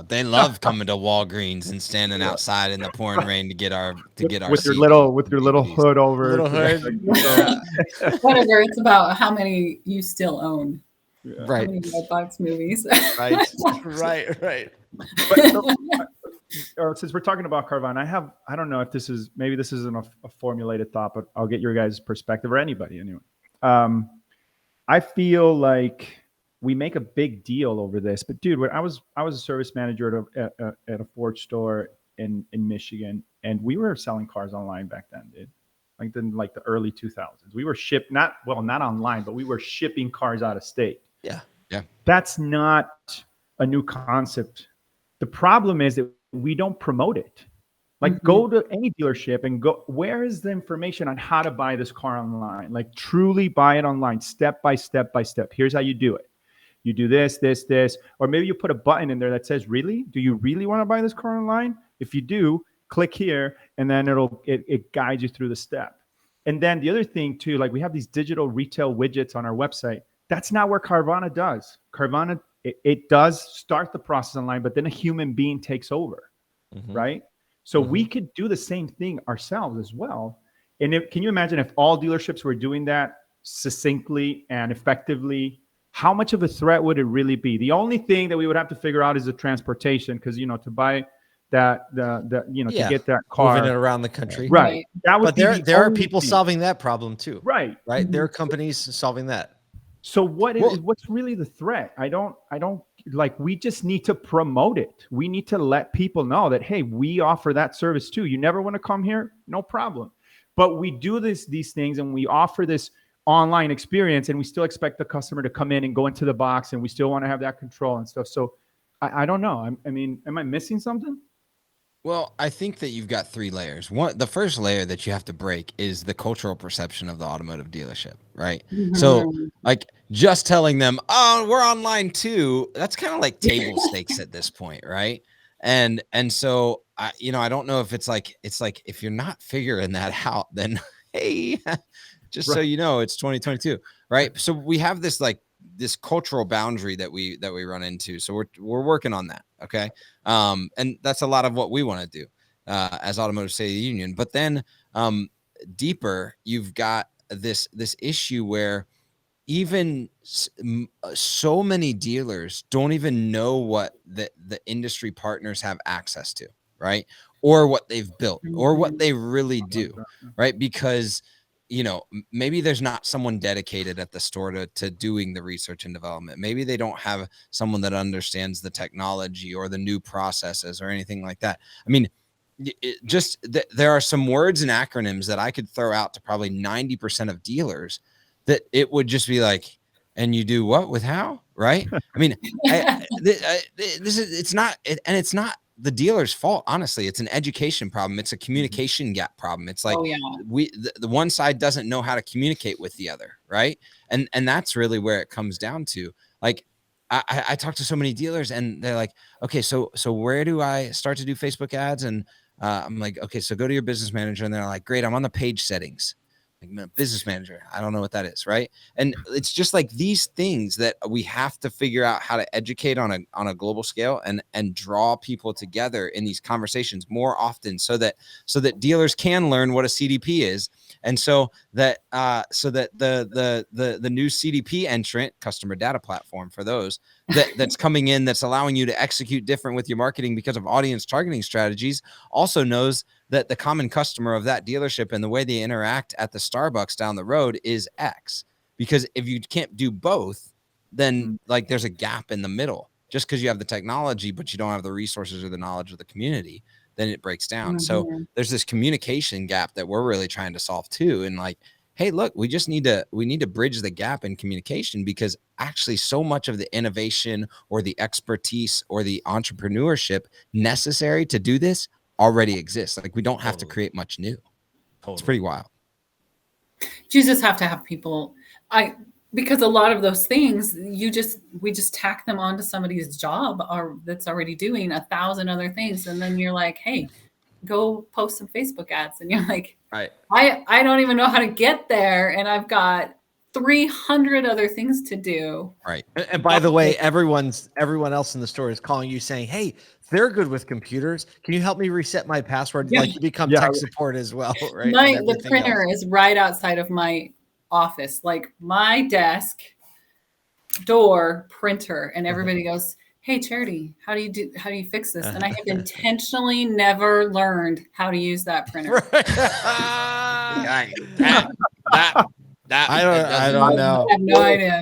They love coming to Walgreens and standing outside in the pouring rain to get our with your little hood over. Little hood. Whatever. It's about how many you still own. Yeah. Right. How many Redbox movies. Right. Or since we're talking about Carvana, I don't know if this isn't a formulated thought, but I'll get your guys' perspective, or anybody anyway. I feel like we make a big deal over this, but dude, when I was a service manager at a Ford store in Michigan, and we were selling cars online back then, dude. Like the early 2000s. We were not online, but we were shipping cars out of state. Yeah. That's not a new concept. The problem is that we don't promote it. Like go to any dealership and go, where is the information on how to buy this car online? Like truly buy it online, step by step by step. Here's how you do it. You do this, or maybe you put a button in there that says, really? Do you really want to buy this car online? If you do, click here, and then it guides you through the step. And then the other thing too, like we have these digital retail widgets on our website. That's not where Carvana does. Carvana, it does start the process online, but then a human being takes over, right? So we could do the same thing ourselves as well. And can you imagine if all dealerships were doing that succinctly and effectively? How much of a threat would it really be? The only thing that we would have to figure out is the transportation, because to buy that to get that car, moving it around the country, right? That would. But there are people solving that problem too, right? There are companies solving that. So what's really the threat? I don't like. We just need to promote it. We need to let people know that, hey, we offer that service too. You never want to come here? No problem. But we do these things, and we offer this online experience, and we still expect the customer to come in and go into the box, and we still want to have that control and stuff. So I don't know. I mean, am I missing something? Well, I think that you've got 3 layers. The first layer that you have to break is the cultural perception of the automotive dealership, right? So like just telling them, oh, we're online too, that's kind of like table stakes at this point, right? And so I don't know if it's like if you're not figuring that out, then hey, just so you know, it's 2022, right? So we have this cultural boundary that we run into. So we're working on that. Okay. And that's a lot of what we want to do, as Automotive State Union. But then, deeper, you've got this issue where even so many dealers don't even know what the industry partners have access to, right? Or what they've built or what they really do, right? Because maybe there's not someone dedicated at the store to doing the research and development. Maybe they don't have someone that understands the technology or the new processes or anything like that. I mean, there are some words and acronyms that I could throw out to probably 90% of dealers that it would just be like, and you do what with how, right? I mean, it's not the dealer's fault. Honestly, it's an education problem. It's a communication gap problem. It's like, the one side doesn't know how to communicate with the other. Right. And that's really where it comes down to. Like, I talk to so many dealers and they're like, okay, so where do I start to do Facebook ads? And I'm like, okay, so go to your business manager. And they're like, great, I'm on the page settings. Like, business manager, I don't know what that is, right? And it's just like these things that we have to figure out how to educate on a global scale and draw people together in these conversations more often, so that dealers can learn what a CDP is, and so that the new CDP entrant, customer data platform for those that's coming in, that's allowing you to execute different with your marketing because of audience targeting strategies, also knows that the common customer of that dealership and the way they interact at the Starbucks down the road is X. Because if you can't do both, then like there's a gap in the middle. Just because you have the technology, but you don't have the resources or the knowledge of the community, then it breaks down. So there's this communication gap that we're really trying to solve too. And like, hey, look, we need to bridge the gap in communication, because actually so much of the innovation or the expertise or the entrepreneurship necessary to do this already exists. Like, we don't have to create much new. It's pretty wild. You just have to have people. Because a lot of those things, we just tack them onto somebody's job or that's already doing 1,000 other things. And then you're like, hey, go post some Facebook ads. And you're like, right, I don't even know how to get there. And I've got 300 other things to do. Right. And by the way, everyone else in the store is calling you saying, hey, they're good with computers. Can you help me reset my password? Yeah. Like, you become tech support as well, right? The printer is right outside of my office, like my desk, door, printer, and everybody goes, hey, Charity, how do you fix this? And I have intentionally never learned how to use that printer. I don't know. I have no idea.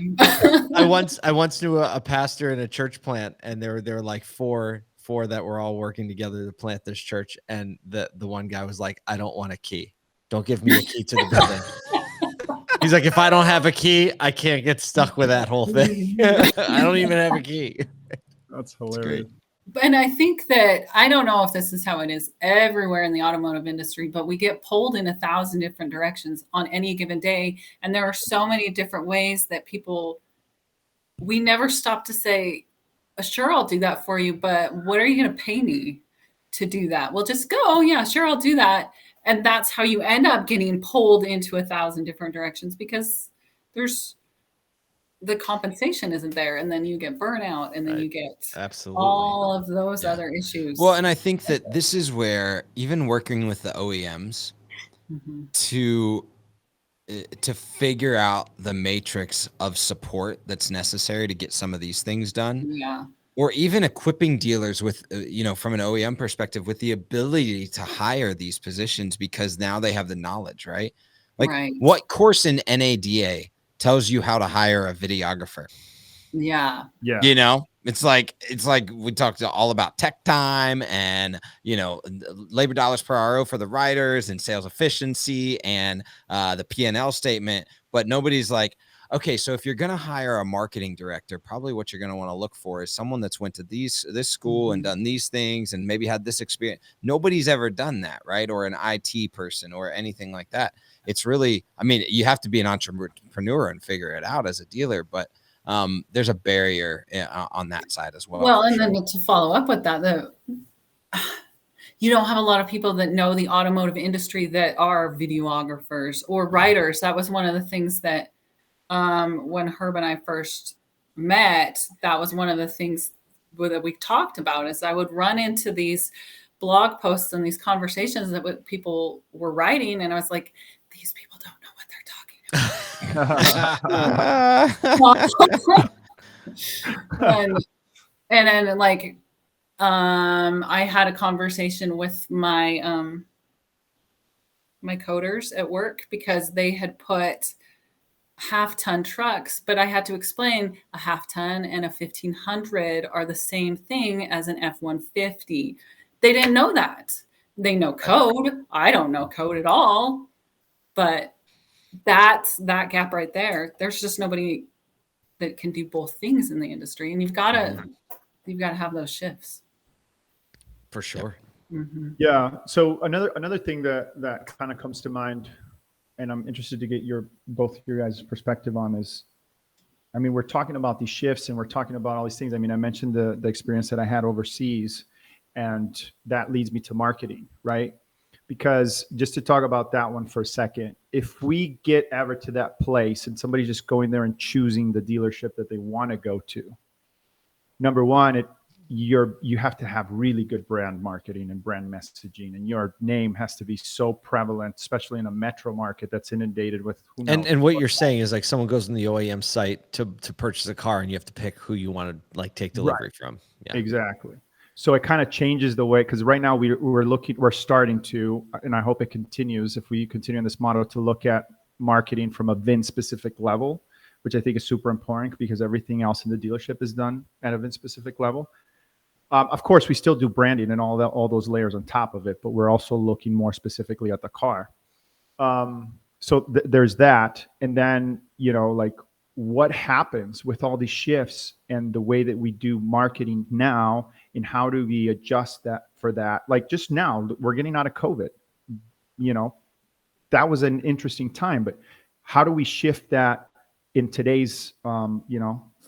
I once knew a pastor in a church plant, and there were like four that were all working together to plant this church, and the one guy was like, I don't want a key. Don't give me a key to the building. He's like, if I don't have a key, I can't get stuck with that whole thing. I don't even have a key. That's hilarious. And I think that, I don't know if this is how it is everywhere in the automotive industry, but we get pulled in 1,000 different directions on any given day. And there are so many different ways that we never stop to say, sure, I'll do that for you, but what are you going to pay me to do that? Well, just go, oh yeah, sure, I'll do that. And that's how you end up getting pulled into 1,000 different directions, because the compensation isn't there, and then you get burnout, and then you get all of those other issues. Well, and I think that this is where even working with the OEMs to figure out the matrix of support that's necessary to get some of these things done. Yeah. Or even equipping dealers with, from an OEM perspective, with the ability to hire these positions, because now they have the knowledge, right? Like, what course in NADA tells you how to hire a videographer? Yeah. It's like we talked all about tech time and, labor dollars per RO for the writers and sales efficiency and the P&L statement. but nobody's like, okay, so if you're going to hire a marketing director, probably what you're going to want to look for is someone that's went to this school and done these things and maybe had this experience. Nobody's ever done that, right? Or an IT person or anything like that. It's really, I mean, you have to be an entrepreneur and figure it out as a dealer, but there's a barrier on that side as well. Well, and then to follow up with that, you don't have a lot of people that know the automotive industry that are videographers or writers. That was one of the things that when Herb and I first met, that was one of the things that we talked about is I would run into these blog posts and these conversations that people were writing. And I was like, these people don't know what they're talking about. and then like, I had a conversation with my, my coders at work because they had put half-ton trucks, but I had to explain a half-ton and a 1500 are the same thing as an F-150. They didn't know that. They know code. I don't know code at all, but that's that gap right there. There's just nobody that can do both things in the industry, and you've got to have those shifts. For sure. Mm-hmm. Yeah. So another thing that kind of comes to mind, and I'm interested to get both your guys' perspective on is, I mean, we're talking about these shifts and we're talking about all these things. I mean, I mentioned the experience that I had overseas, and that leads me to marketing, right? Because just to talk about that one for a second, if we get ever to that place and somebody's just going there and choosing the dealership that they want to go to, number one, you have to have really good brand marketing and brand messaging, and your name has to be so prevalent, especially in a metro market that's inundated with who knows. And what you're saying is like someone goes on the OEM site to purchase a car, and you have to pick who you want to like take delivery from. Yeah. Exactly. So it kind of changes the way, because right now we're starting to, and I hope it continues if we continue in this model, to look at marketing from a VIN specific level, which I think is super important because everything else in the dealership is done at a VIN specific level. Of course, we still do branding and all those layers on top of it, but we're also looking more specifically at the car. So there's that. And then, like what happens with all these shifts and the way that we do marketing now, and how do we adjust that for that? Like just now, we're getting out of COVID, that was an interesting time, but how do we shift that in today's,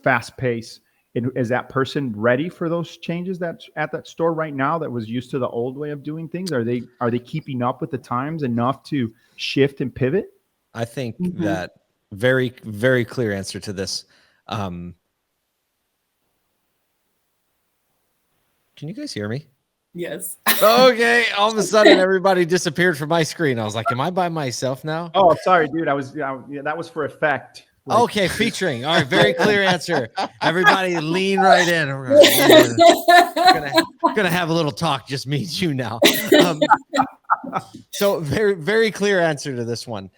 fast pace? And is that person ready for those changes that's at that store right now that was used to the old way of doing things? Are they keeping up with the times enough to shift and pivot? I think that very, very clear answer to this. Can you guys hear me? Yes. Okay. All of a sudden, everybody disappeared from my screen. I was like, am I by myself now? Oh, sorry, dude. That was for effect. Okay, featuring. All right, very clear answer. Everybody lean right in. We're gonna have a little talk, just me and you now. So very, very clear answer to this one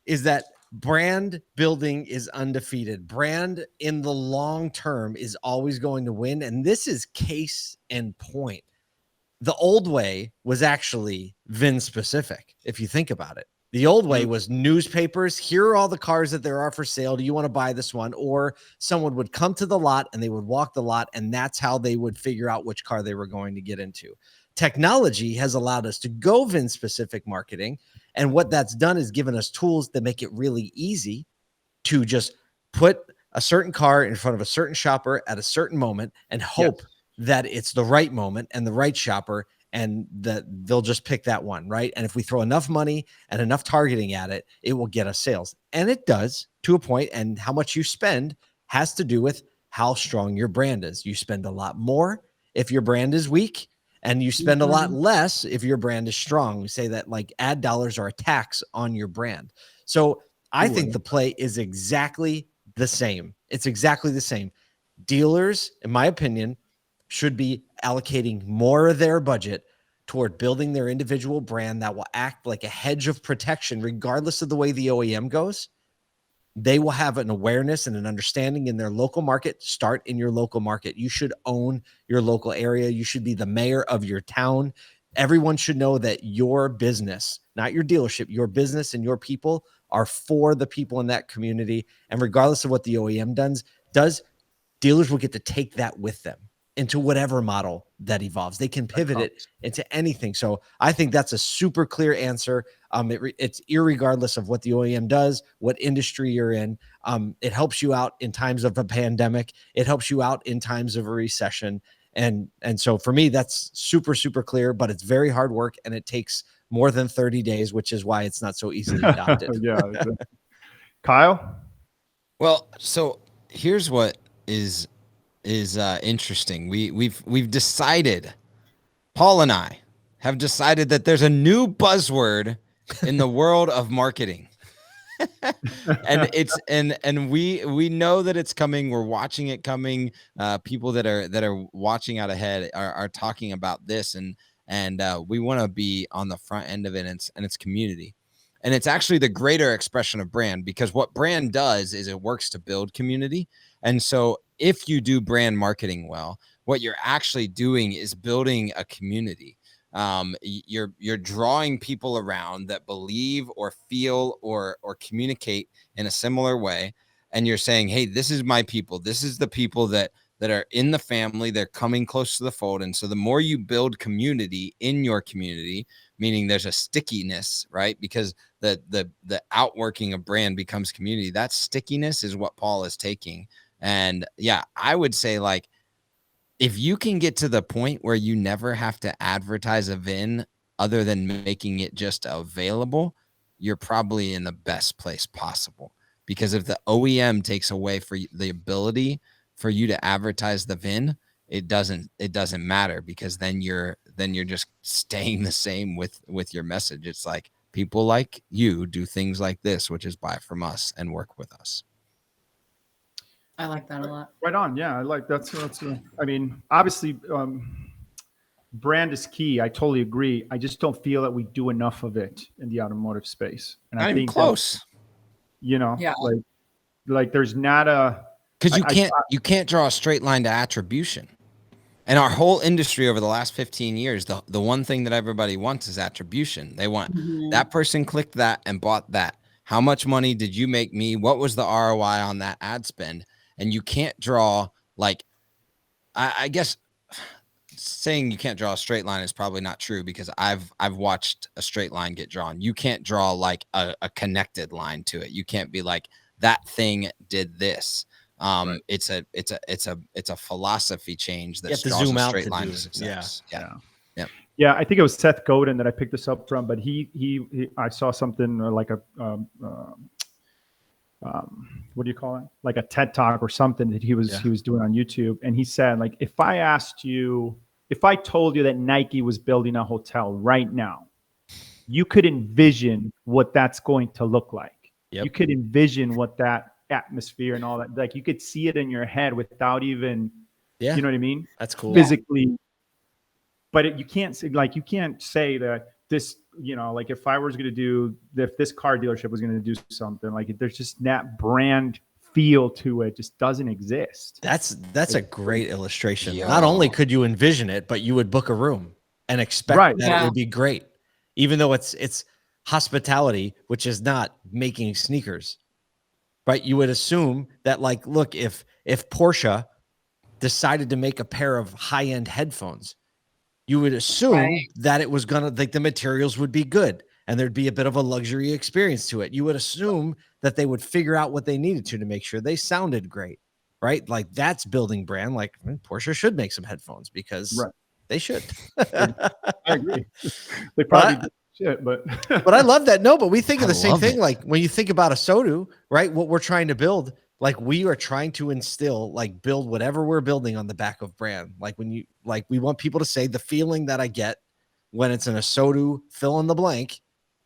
is that brand building is undefeated. Brand in the long term is always going to win. And this is case in point. The old way was actually VIN specific, if you think about it. The old way was newspapers. Here are all the cars that there are for sale. Do you want to buy this one? Or someone would come to the lot and they would walk the lot, and that's how they would figure out which car they were going to get into. Technology has allowed us to go VIN specific marketing. And what that's done is given us tools that make it really easy to just put a certain car in front of a certain shopper at a certain moment and hope that it's the right moment and the right shopper, and that they'll just pick that one, right? And if we throw enough money and enough targeting at it, it will get us sales. And it does to a point, and how much you spend has to do with how strong your brand is. You spend a lot more if your brand is weak, and you spend a lot less if your brand is strong. We say that like ad dollars are a tax on your brand. So I think the play is exactly the same. It's exactly the same. Dealers, in my opinion, should be allocating more of their budget toward building their individual brand that will act like a hedge of protection, regardless of the way the OEM goes. They will have an awareness and an understanding in their local market. Start in your local market. You should own your local area. You should be the mayor of your town. Everyone should know that your business not your dealership. Your business and your people are for the people in that community. And regardless of what the OEM does, dealers will get to take that with them into whatever model that evolves. They can pivot it into anything. So I think that's a super clear answer. It's irregardless of what the OEM does, what industry you're in. It helps you out in times of a pandemic. It helps you out in times of a recession. And so for me, that's super, super clear, but it's very hard work and it takes more than 30 days, which is why it's not so easily adopted. Yeah. Kyle? Well, so here's what is interesting. We've decided, Paul and I have decided that there's a new buzzword in the world of marketing. And it's and we know that it's coming. We're watching it coming. People that are watching out ahead are talking about this, and we want to be on the front end of it, and it's community. And it's actually the greater expression of brand, because what brand does is it works to build community. And so if you do brand marketing well, what you're actually doing is building a community. You're drawing people around that believe or feel or communicate in a similar way. And you're saying, hey, this is my people. This is the people that are in the family. They're coming close to the fold. And so the more you build community in your community, meaning there's a stickiness, right? Because the outworking of brand becomes community. That stickiness is what Paul is taking. And yeah, I would say, like, if you can get to the point where you never have to advertise a VIN other than making it just available, you're probably in the best place possible. Because if the OEM takes away for the ability for you to advertise the VIN, it doesn't matter, because then you're just staying the same with your message. It's like, people like you do things like this, which is buy from us and work with us. I like that a lot. Right on. Yeah, I like that's I mean, obviously, brand is key. I totally agree. I just don't feel that we do enough of it in the automotive space. And I think close. Yeah. Like there's not a, because you can't draw a straight line to attribution. And our whole industry over the last 15 years, the one thing that everybody wants is attribution. They want that person clicked that and bought that. How much money did you make me? What was the ROI on that ad spend? And you can't draw, like, I guess saying you can't draw a straight line is probably not true, because I've watched a straight line get drawn. You can't draw like a connected line to it. You can't be like, that thing did this. Right. It's a philosophy change that draws a straight line to success. Yeah, I think it was Seth Godin that I picked this up from, but he I saw something like a what do you call it? Like a TED Talk or something that he was doing on YouTube, and he said, like, if I told you that Nike was building a hotel right now, you could envision what that's going to look like. Yep. You could envision what that atmosphere and all that, like, you could see it in your head without even, you know what I mean? That's cool. Physically. But you can't say that this, like, if this car dealership was going to do something, like, there's just that brand feel to it just doesn't exist. That's a great illustration. Yo. Not only could you envision it, but you would book a room and expect that it would be great, even though it's hospitality, which is not making sneakers, right? You would assume that, like, look, if Porsche decided to make a pair of high-end headphones, you would assume that it was gonna, like, the materials would be good and there'd be a bit of a luxury experience to it. You would assume that they would figure out what they needed to make sure they sounded great, right? Like, that's building brand. Like, Porsche should make some headphones because they should. I agree. They probably shit, but I love that. No, but we think of the same thing. Like, when you think about ASOTU, right? What we're trying to build, like, we are trying to instill, like, build whatever we're building on the back of brand. Like, we want people to say the feeling that I get when it's an ASOTU fill in the blank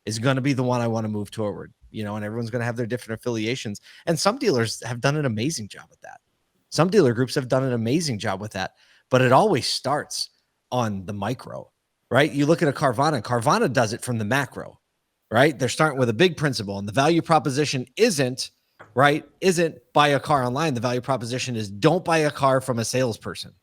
is going to be the one I want to move toward, and everyone's going to have their different affiliations. And some dealers have done an amazing job with that. Some dealer groups have done an amazing job with that, but it always starts on the micro, right? You look at a Carvana does it from the macro, right? They're starting with a big principle, and the value proposition isn't buy a car online. The value proposition is don't buy a car from a salesperson.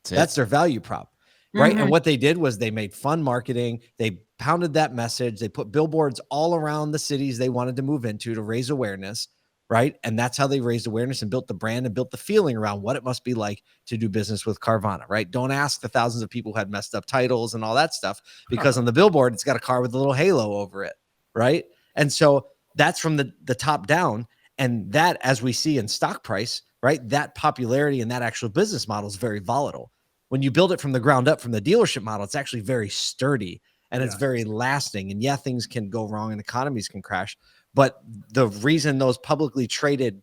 That's their value prop. right? And what they did was they made fun marketing. They pounded that message. They put billboards all around the cities they wanted to move into to raise awareness, right? And that's how they raised awareness and built the brand and built the feeling around what it must be like to do business with Carvana, right? Don't ask the thousands of people who had messed up titles and all that stuff, because on the billboard, it's got a car with a little halo over it, right? And so that's from the top down. And that, as we see in stock price, right, that popularity and that actual business model is very volatile. When you build it from the ground up, from the dealership model, it's actually very sturdy and it's very lasting. And yeah, things can go wrong and economies can crash. But the reason those publicly traded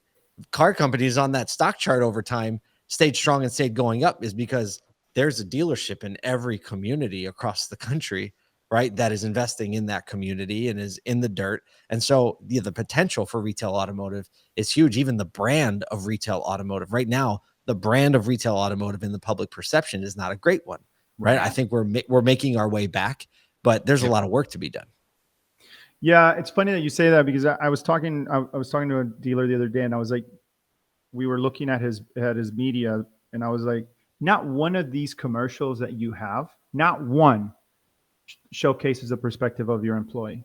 car companies on that stock chart over time stayed strong and stayed going up is because there's a dealership in every community across the country, right, that is investing in that community and is in the dirt. And so the potential for retail automotive is huge. Even the brand of retail automotive right now, the brand of retail automotive in the public perception is not a great one, right? I think we're making our way back, but there's a lot of work to be done. Yeah, it's funny that you say that, because I was talking to a dealer the other day, and I was like, we were looking at his media, and I was like, not one of these commercials that you have, not one showcases the perspective of your employee.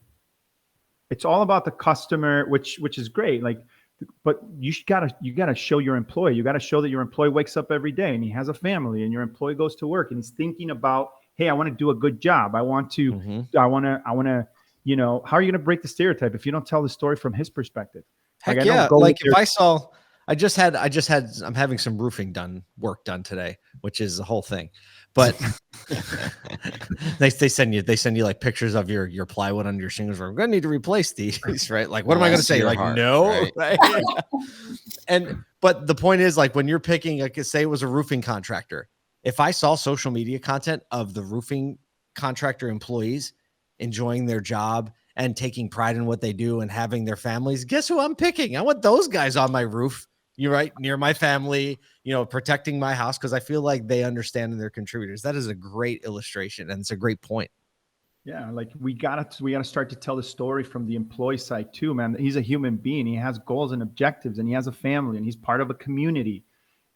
It's all about the customer, which is great. Like, but you gotta show your employee. You gotta show that your employee wakes up every day and he has a family, and your employee goes to work and he's thinking about, hey, I want to do a good job. I want to, you know, how are you going to break the stereotype if you don't tell the story from his perspective? Heck yeah. Like if I saw, I'm having some roofing work done today, which is the whole thing. But they send you like pictures of your plywood under your shingles. We're going to need to replace these, right? Like, what am I going to say? Like, no, right? But the point is, like, when you're picking, like, say it was a roofing contractor, if I saw social media content of the roofing contractor employees enjoying their job and taking pride in what they do and having their families, guess who I'm picking? I want those guys on my roof, you're right, near my family, you know, protecting my house, because I feel like they understand and they're contributors. That is a great illustration, and it's a great point. Yeah, like we gotta start to tell the story from the employee side too, man. He's a human being. He has goals and objectives, and he has a family, and he's part of a community.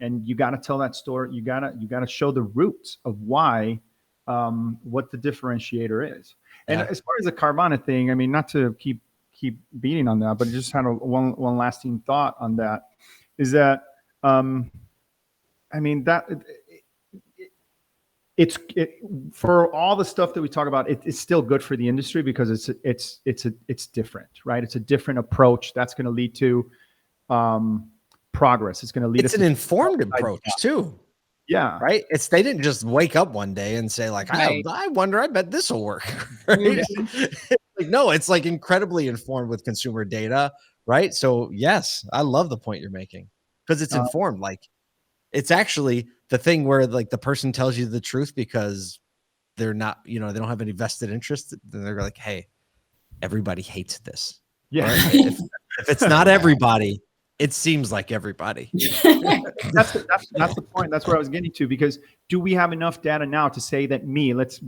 And you got to tell that story. You got to show the roots of why, what the differentiator is. And as far as the Carvana thing, I mean, not to keep beating on that, but just had one lasting thought on that, is that, I mean, that it's for all the stuff that we talk about, it's still good for the industry, because it's different, right? It's a different approach that's going to lead to, progress. It's going to lead. It's an informed approach too. Yeah. Right. They didn't just wake up one day and say like, I bet this will work. Right? Like, no, it's like incredibly informed with consumer data. Right. So yes, I love the point you're making, because it's informed. Like, it's actually the thing where like the person tells you the truth because they're not, you know, they don't have any vested interest. Then they're like, hey, everybody hates this. Yeah. Right? if it's not everybody, it seems like everybody. That's the point. That's where I was getting to, because do we have enough data now to say that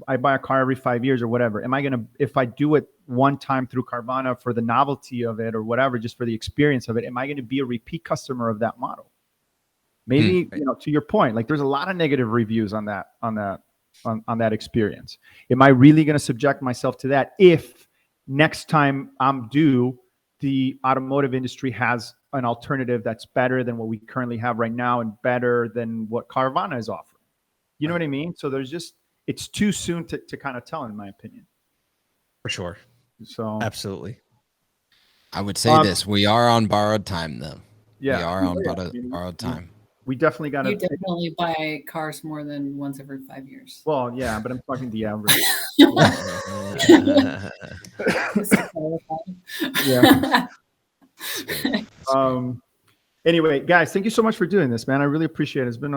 I buy a car every 5 years or whatever. Am I going to, if I do it one time through Carvana for the novelty of it or whatever, just for the experience of it, am I going to be a repeat customer of that model? Maybe, you know, to your point, like there's a lot of negative reviews on that experience. Am I really going to subject myself to that if next time I'm due, the automotive industry has an alternative that's better than what we currently have right now and better than what Carvana is offering? You know what I mean? So it's too soon to kind of tell, in my opinion. For sure. So absolutely. I would say this: we are on borrowed time, though. Yeah, we are on borrowed time. We definitely got to. You definitely buy cars more than once every 5 years. Well, yeah, but I'm talking the average. Yeah. Anyway, guys, thank you so much for doing this, man. I really appreciate it. It's been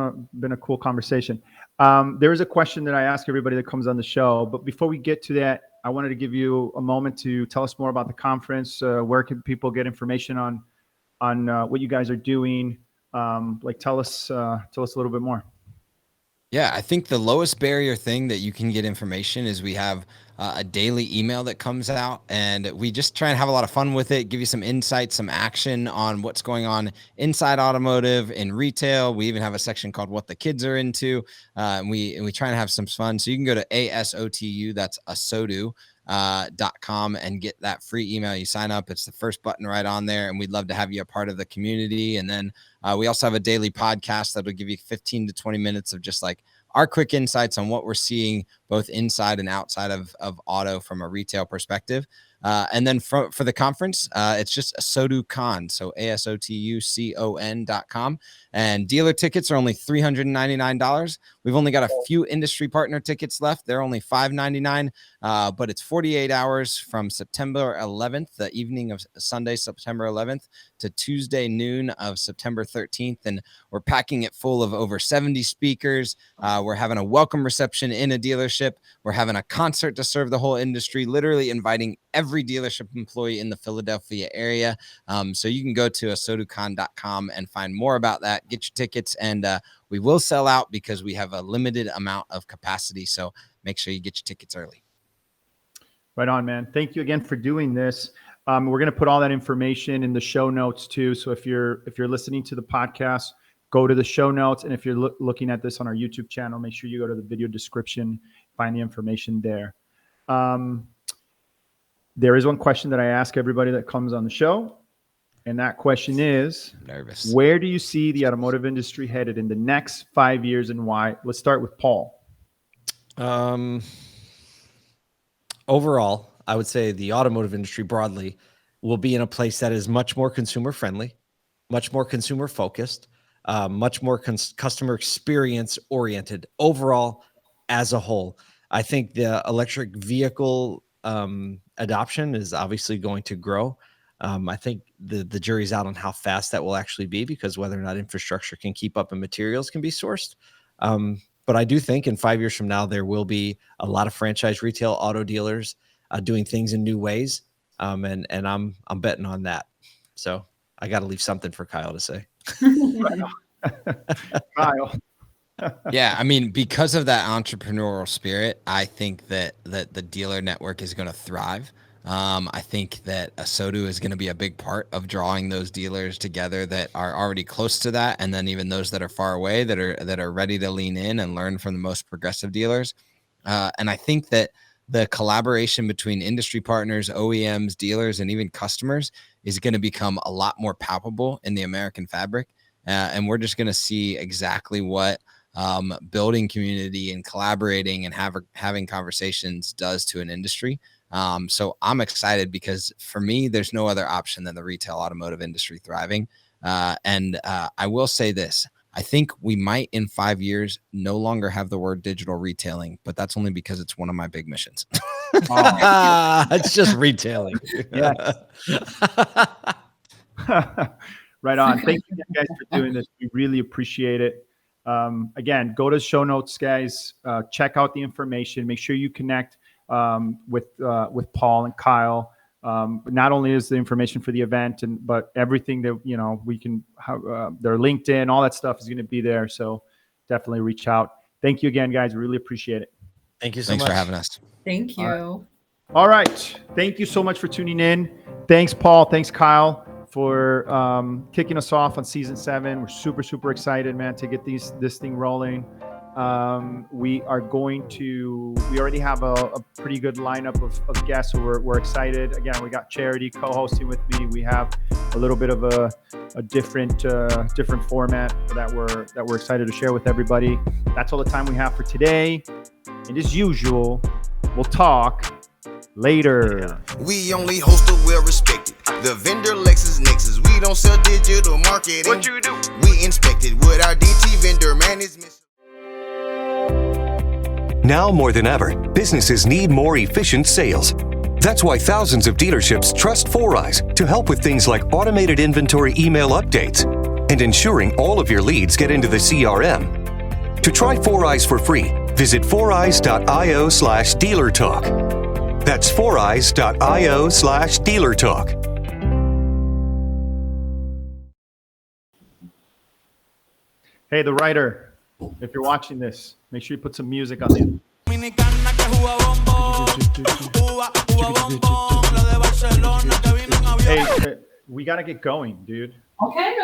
a cool conversation. There is a question that I ask everybody that comes on the show, but before we get to that, I wanted to give you a moment to tell us more about the conference. Where can people get information on what you guys are doing? Like tell us a little bit more. Yeah, I think the lowest barrier thing that you can get information is we have a daily email that comes out, and we just try and have a lot of fun with it, give you some insight, some action on what's going on inside automotive and retail. We even have a section called What the Kids Are Into, and we try and have some fun. So you can go to ASOTU, that's ASOTU.com, and get that free email. You sign up, it's the first button right on there, and we'd love to have you a part of the community. And then we also have a daily podcast that will give you 15 to 20 minutes of just like our quick insights on what we're seeing both inside and outside of auto from a retail perspective. And then for the conference, it's just ASOTU Con, so ASOTUCON.com. And dealer tickets are only $399. We've only got a few industry partner tickets left. They're only $599, but it's 48 hours from September 11th, the evening of Sunday, September 11th, to Tuesday noon of September 13th. And we're packing it full of over 70 speakers. We're having a welcome reception in a dealership. We're having a concert to serve the whole industry, literally inviting every dealership employee in the Philadelphia area. So you can go to ASOTUCon.com and find more about that. Get your tickets, and we will sell out because we have a limited amount of capacity. So make sure you get your tickets early. Right on, man. Thank you again for doing this. We're going to put all that information in the show notes too. So if you're listening to the podcast, go to the show notes. And if you're looking at this on our YouTube channel, make sure you go to the video description, find the information there. There is one question that I ask everybody that comes on the show. And that question is, where do you see the automotive industry headed in the next 5 years and why? Let's start with Paul. Overall, I would say the automotive industry broadly will be in a place that is much more consumer friendly, much more consumer focused, much more customer experience oriented overall as a whole. I think the electric vehicle adoption is obviously going to grow. I think the jury's out on how fast that will actually be, because whether or not infrastructure can keep up and materials can be sourced. But I do think in 5 years from now, there will be a lot of franchise retail auto dealers doing things in new ways. And I'm betting on that. So I got to leave something for Kyle to say. Kyle. Yeah, I mean, because of that entrepreneurial spirit, I think that the dealer network is going to thrive. I think that ASOTU is going to be a big part of drawing those dealers together that are already close to that, and then even those that are far away that are ready to lean in and learn from the most progressive dealers. And I think that the collaboration between industry partners, OEMs, dealers, and even customers is going to become a lot more palpable in the American fabric. And we're just going to see exactly what building community and collaborating and having conversations does to an industry. So I'm excited because for me, there's no other option than the retail automotive industry thriving. And I will say this. I think we might in 5 years no longer have the word digital retailing, but that's only because it's one of my big missions. It's just retailing. Yes. Right on. Thank you guys for doing this. We really appreciate it. Again, go to show notes, guys. Check out the information. Make sure you connect with Paul and Kyle. Not only is the information for the event, but everything that we can have, their LinkedIn, all that stuff is going to be there. So definitely reach out. Thank you again, guys. We really appreciate it. Thank you so much. Thanks for having us. Thank you. All right. Thank you so much for tuning in. Thanks, Paul. Thanks, Kyle, for kicking us off on season 7. We're super, super excited, man, to get this thing rolling. We already have a pretty good lineup of guests, so we're excited. Again, we got Charity co-hosting with me. We have a little bit of a different format that we're excited to share with everybody. That's all the time we have for today. And as usual, we'll talk later. We only host a well-respected. The vendor LexisNexis. We don't sell digital marketing. What you do? We inspect it with our DT vendor management. Now more than ever, businesses need more efficient sales. That's why thousands of dealerships trust 4Eyes to help with things like automated inventory email updates and ensuring all of your leads get into the CRM. To try 4Eyes for free, visit 4eyes.io/dealertalk. That's 4eyes.io/dealertalk. Hey, the writer, if you're watching this, make sure you put some music on the dominicana que juega bombón. Juega bombón. La de Barcelona que vino en avión. Hey, we got to get going, dude. Okay.